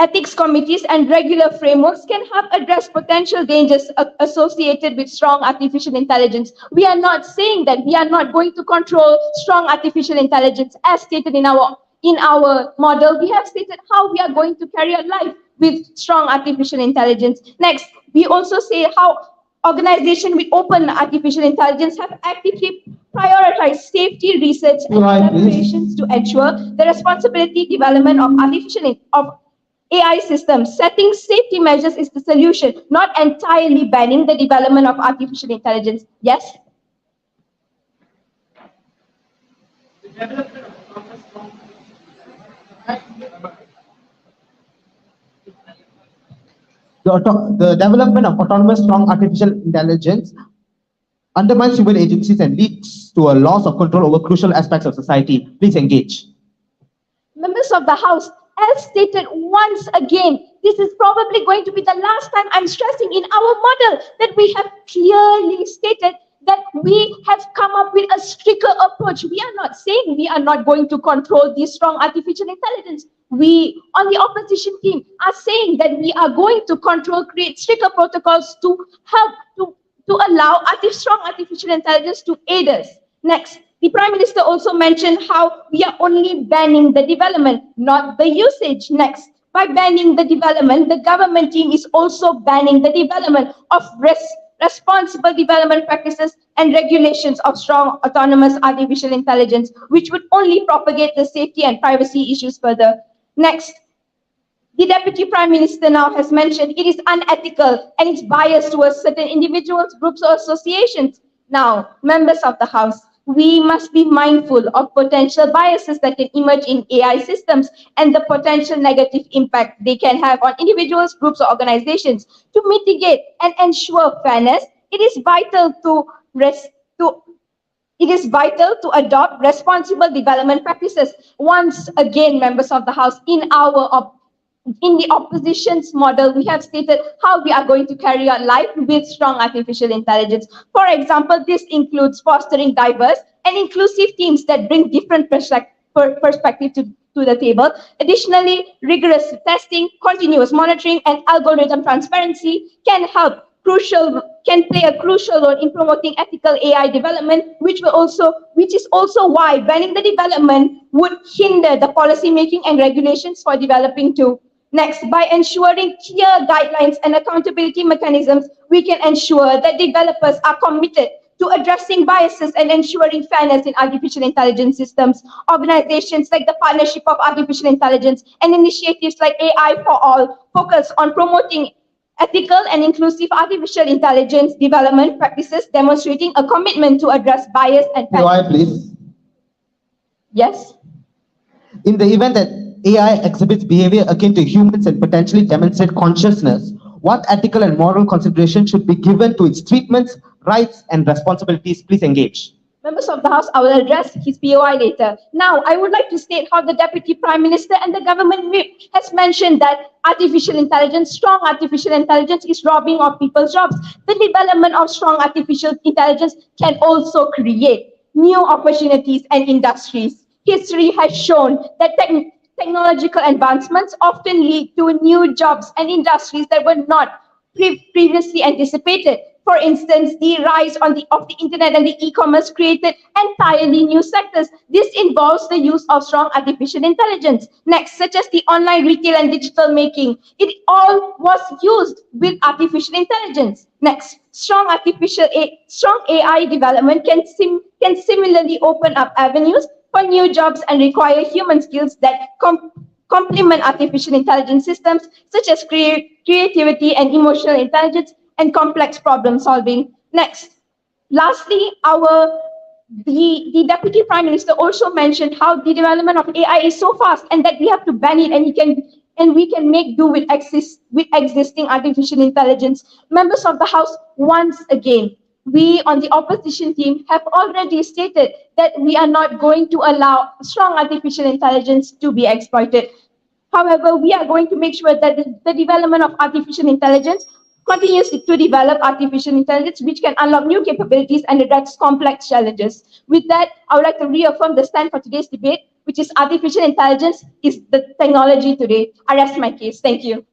ethics committees, and regular frameworks can help address potential dangers associated with strong artificial intelligence. We are not saying that we are not going to control strong artificial intelligence as stated in our model. We have stated how we are going to carry out life with strong artificial intelligence. Next, we also say how organizations with open artificial intelligence have actively prioritized safety research and collaborations to ensure the responsibility development of AI systems. Setting safety measures is the solution, not entirely banning the development of artificial intelligence. Yes? The development of autonomous strong artificial intelligence undermines human agencies and leads to a loss of control over crucial aspects of society. Please engage. Members of the House, as stated once again, this is probably going to be the last time I'm stressing in our model that we have clearly stated that we have come up with a stricter approach. We are not saying we are not going to control this strong artificial intelligence. We on the opposition team are saying that we are going to create stricter protocols to help to allow strong artificial intelligence to aid us. Next, the Prime Minister also mentioned how we are only banning the development, not the usage. Next, by banning the development, the government team is also banning the development of responsible development practices and regulations of strong autonomous artificial intelligence, which would only propagate the safety and privacy issues further. Next, The Deputy Prime Minister now has mentioned it is unethical and it's biased towards certain individuals, groups, or associations. Now, members of the House, we must be mindful of potential biases that can emerge in AI systems and the potential negative impact they can have on individuals, groups, or organizations. To mitigate and ensure fairness, it is vital to adopt responsible development practices. Once again, members of the House, in the opposition's model, we have stated how we are going to carry on life with strong artificial intelligence. For example, this includes fostering diverse and inclusive teams that bring different perspective to the table. Additionally, rigorous testing, continuous monitoring, and algorithm transparency can play a crucial role in promoting ethical AI development, which is also why banning the development would hinder the policy making and regulations for developing too. Next, by ensuring clear guidelines and accountability mechanisms, we can ensure that developers are committed to addressing biases and ensuring fairness in artificial intelligence systems. Organizations like the Partnership of Artificial Intelligence and initiatives like AI for All focus on promoting ethical and inclusive artificial intelligence development practices, demonstrating a commitment to address bias and AI, fairness. please. Yes? In the event that AI exhibits behavior akin to humans and potentially demonstrate consciousness, what ethical and moral consideration should be given to its treatments, rights, and responsibilities? Please engage. Members of the House, I will address his POI later. Now, I would like to state how the Deputy Prime Minister and the government whip has mentioned that strong artificial intelligence is robbing of people's jobs. The development of strong artificial intelligence can also create new opportunities and industries. History has shown that technological advancements often lead to new jobs and industries that were not previously anticipated. For instance, the rise of the internet and the e-commerce created entirely new sectors. This involves the use of strong artificial intelligence. Next, such as the online retail and digital making, it all was used with artificial intelligence. Next, strong AI development can similarly open up avenues for new jobs and require human skills that complement artificial intelligence systems, such as creativity and emotional intelligence and complex problem solving. Next, lastly, the Deputy Prime Minister also mentioned how the development of AI is so fast and that we have to ban it, and we can make do with existing artificial intelligence. Members of the House, once again, we on the opposition team have already stated that we are not going to allow strong artificial intelligence to be exploited. However, we are going to make sure that the development of artificial intelligence continues to develop artificial intelligence, which can unlock new capabilities and address complex challenges. With that, I would like to reaffirm the stand for today's debate, which is artificial intelligence is the technology today. I rest my case. Thank you.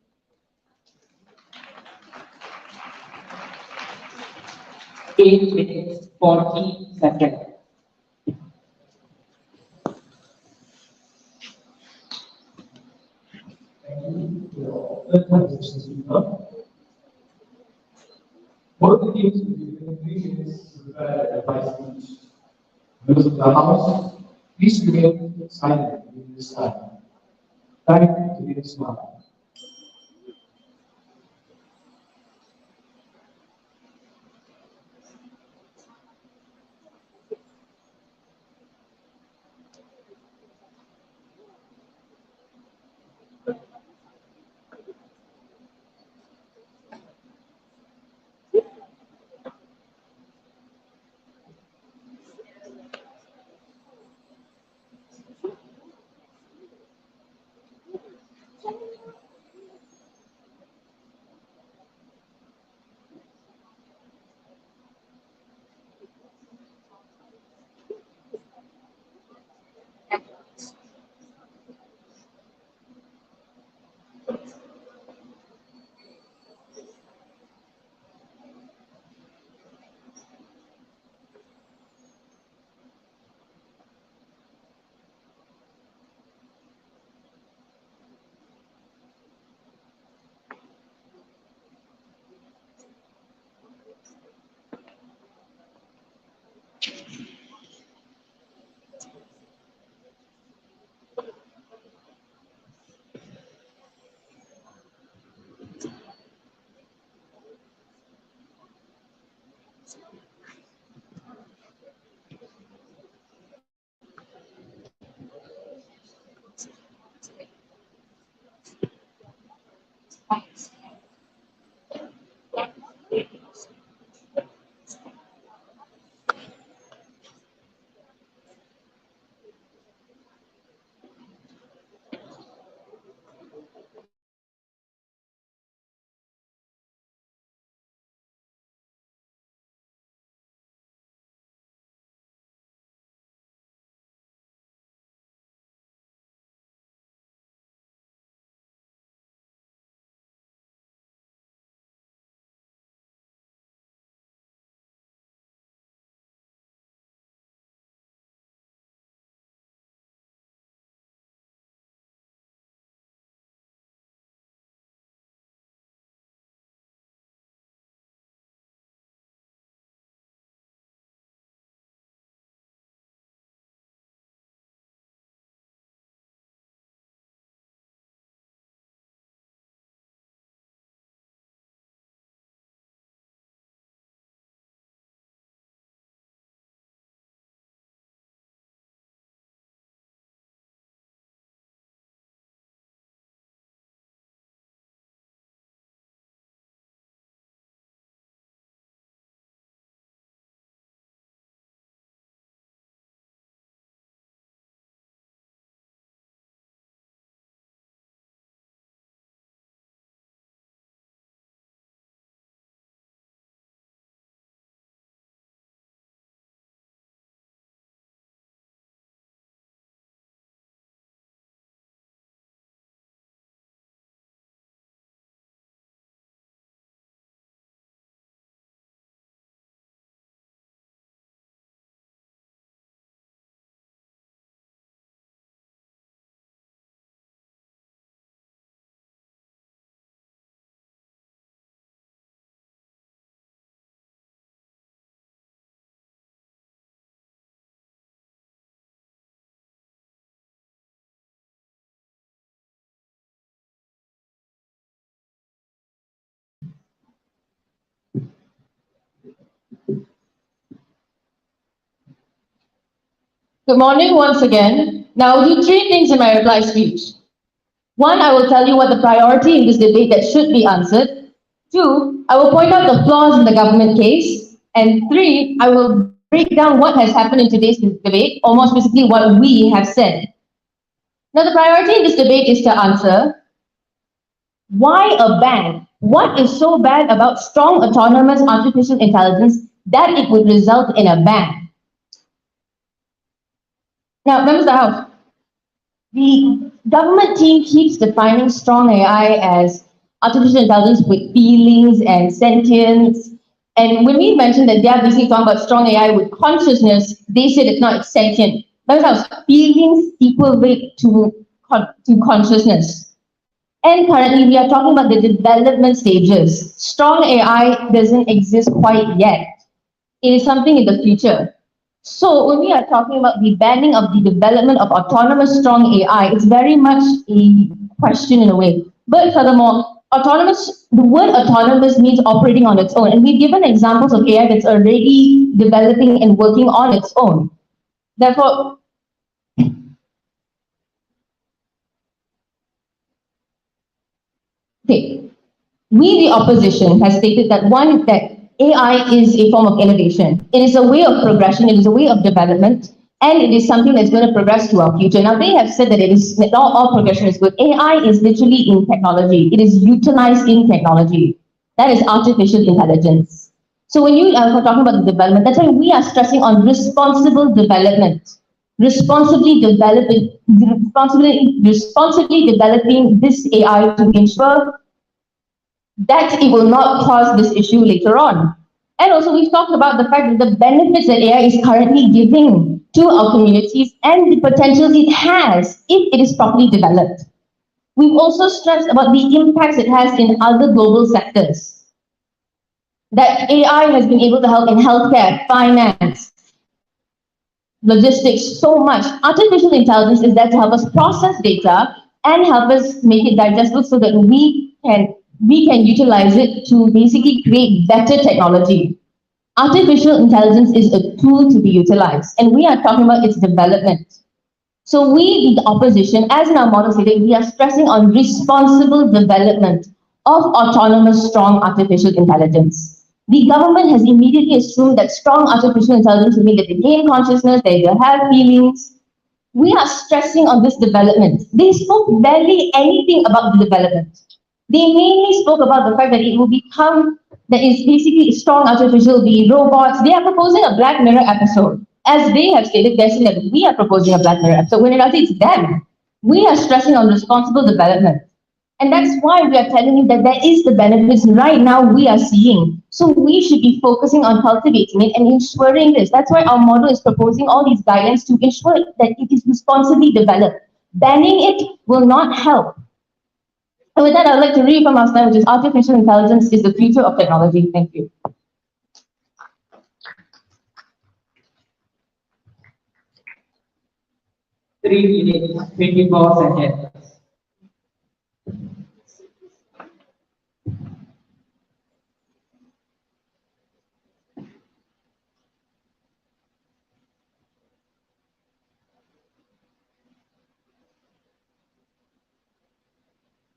8 minutes, 40 seconds. What the teams will be doing 3 minutes to prepare a advice speech. Members of the House, please remain silent during this time. Time to begin now. Good morning once again. Now, I'll do three things in my reply speech. One, I will tell you what the priority in this debate that should be answered. Two, I will point out the flaws in the government case. And three, I will break down what has happened in today's debate, or more specifically, what we have said. Now, the priority in this debate is to answer, why a ban? What is so bad about strong autonomous artificial intelligence that it would result in a ban? Now, members of the House, the government team keeps defining strong AI as artificial intelligence with feelings and sentience. And when we mentioned that they are basically talking about strong AI with consciousness, they said it's not sentient. Members of the House, feelings equate to consciousness. And currently, we are talking about the development stages. Strong AI doesn't exist quite yet. It is something in the future. So when we are talking about the banning of the development of autonomous strong AI, it's very much a question in a way. But furthermore, the word autonomous means operating on its own. And we've given examples of AI that's already developing and working on its own. Therefore, okay, we, the opposition, has stated that that AI is a form of innovation. It is a way of progression, it is a way of development, and it is something that's going to progress to our future. Now, they have said that not all progression is good. AI is literally in technology. It is utilized in technology. That is artificial intelligence. So when you are talking about the development, that's why we are stressing on responsible development. Responsibly developing this AI to ensure that it will not cause this issue later on. And also, we've talked about the fact that the benefits that AI is currently giving to our communities and the potential it has if it is properly developed. We've also stressed about the impacts it has in other global sectors. That AI has been able to help in healthcare, finance, logistics, so much. Artificial intelligence is there to help us process data and help us make it digestible so that we can utilize it to basically create better technology. Artificial intelligence is a tool to be utilized, and we are talking about its development. So we, the opposition, as in our model stated, we are stressing on responsible development of autonomous strong artificial intelligence. The government has immediately assumed that strong artificial intelligence will mean that they gain consciousness, they will have feelings. We are stressing on this development. They spoke barely anything about the development. They mainly spoke about the fact that it will become, that is basically strong artificial, the robots. They are proposing a Black Mirror episode. As they have stated, they're saying that we are proposing a Black Mirror episode, when in reality it's them. We are stressing on responsible development. And that's why we are telling you that there is the benefits right now we are seeing. So we should be focusing on cultivating it and ensuring this. That's why our model is proposing all these guidelines to ensure that it is responsibly developed. Banning it will not help. And with that, I would like to reaffirm our stand, which is artificial intelligence is the future of technology. Thank you. 3 minutes, 24 seconds.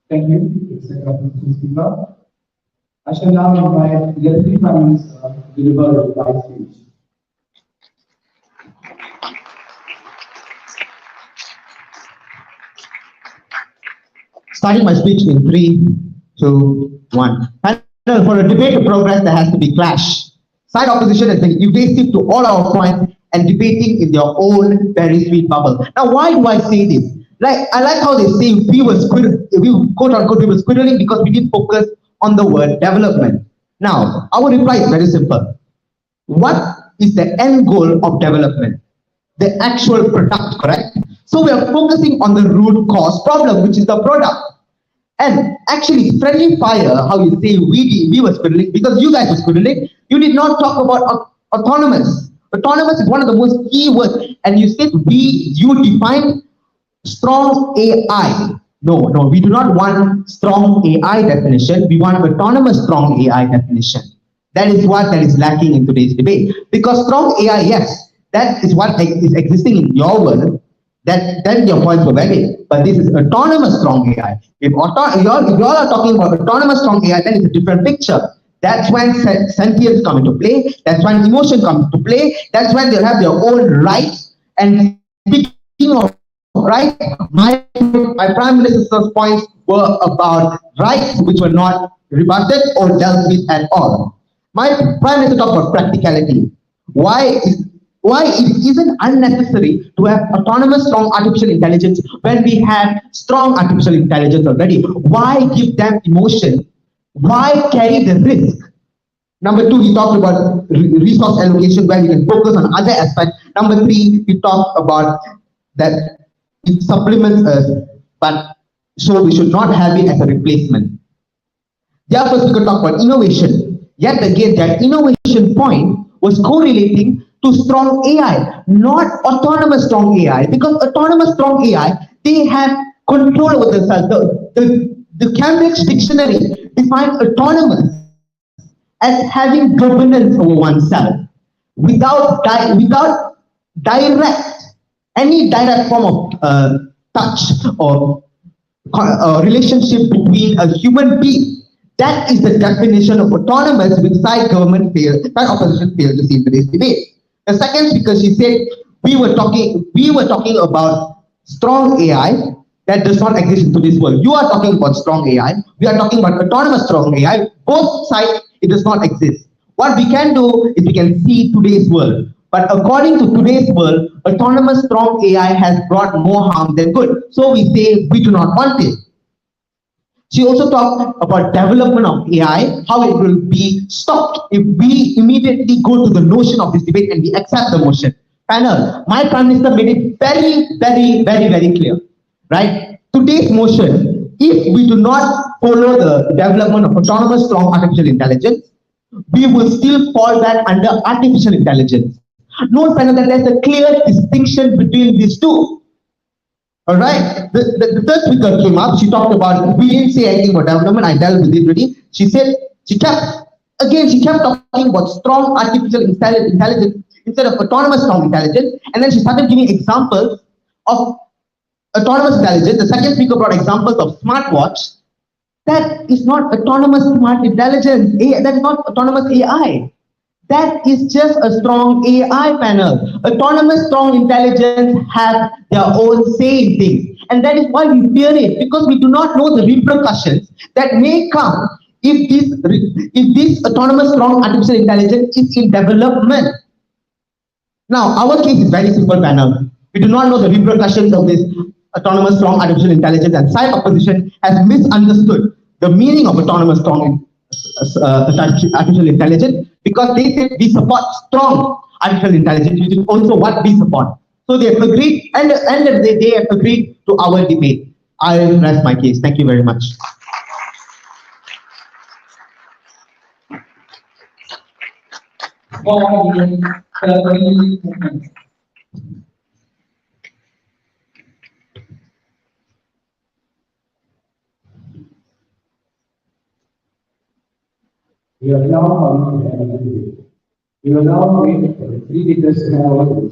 Thank you, Mr. Government Speaker. I shall now invite the Deputy Prime Minister to deliver a reply speech. Starting my speech in 3, 2, 1. And for a debate to progress, there has to be clash. Side opposition has been evasive to all our points and debating in their own very sweet bubble. Now, why do I say this? I like how they say we were quote unquote, we were squiddling because we didn't focus on the word development. Now, our reply is very simple. What is the end goal of development? The actual product, correct? So we are focusing on the root cause problem, which is the product. And actually, friendly fire, how you say we were squiddling, because you guys were squiddling, you did not talk about autonomous. Autonomous is one of the most key words. And you said you defined strong AI. No, we do not want strong AI definition. We want autonomous strong AI definition. That is what is lacking in today's debate. Because strong AI, yes, that is what is existing in your world, then your points were valid. But this is autonomous strong AI. If you all are talking about autonomous strong AI, then it's a different picture. That's when sentience come into play. That's when emotion comes into play. That's when they'll have their own rights. And speaking of rights, my Prime Minister's points were about rights which were not rebutted or dealt with at all. My Prime Minister talked about practicality. Why it isn't unnecessary to have autonomous strong artificial intelligence when we have strong artificial intelligence already? Why give them emotion? Why carry the risk? Number two, he talked about resource allocation where we can focus on other aspects. Number three, he talked about that it supplements us, but so we should not have it as a replacement. Therefore, we could talk about innovation. Yet again, that innovation point was correlating to strong AI, not autonomous strong AI, because autonomous strong AI, they have control over themselves. The Cambridge Dictionary defines autonomous as having governance over oneself without any direct form of touch or relationship between a human being. That is the definition of autonomous, which side opposition failed to see in today's debate. The second speaker, she said, we were talking about strong AI that does not exist in today's world. You are talking about strong AI. We are talking about autonomous strong AI. Both sides, it does not exist. What we can do is we can see today's world. But according to today's world, autonomous strong AI has brought more harm than good. So we say we do not want it. She also talked about development of AI, how it will be stopped if we immediately go to the notion of this debate and we accept the motion. Panel, my Prime Minister made it very clear, right? Today's motion, if we do not follow the development of autonomous strong artificial intelligence, we will still fall back under artificial intelligence. Note, panel, that there's a clear distinction between these two. All right. The third speaker came up. She talked about, we didn't say anything about development. I dealt with it already. She kept talking about strong artificial intelligence instead of autonomous strong intelligence. And then she started giving examples of autonomous intelligence. The second speaker brought examples of smartwatch. That is not autonomous smart intelligence. That's not autonomous AI. That is just a strong AI panel. Autonomous strong intelligence have their own say in things. And that is why we fear it, because we do not know the repercussions that may come if this autonomous strong artificial intelligence is in development. Now, our case is very simple, panel. We do not know the repercussions of this autonomous strong artificial intelligence, and side opposition has misunderstood the meaning of autonomous strong artificial intelligence, because they said we support strong artificial intelligence, which is also what we support. So they have agreed, and they have agreed to our debate. I will rest my case. Thank you very much. We are now on the debate. We will now wait for the three leaders to have our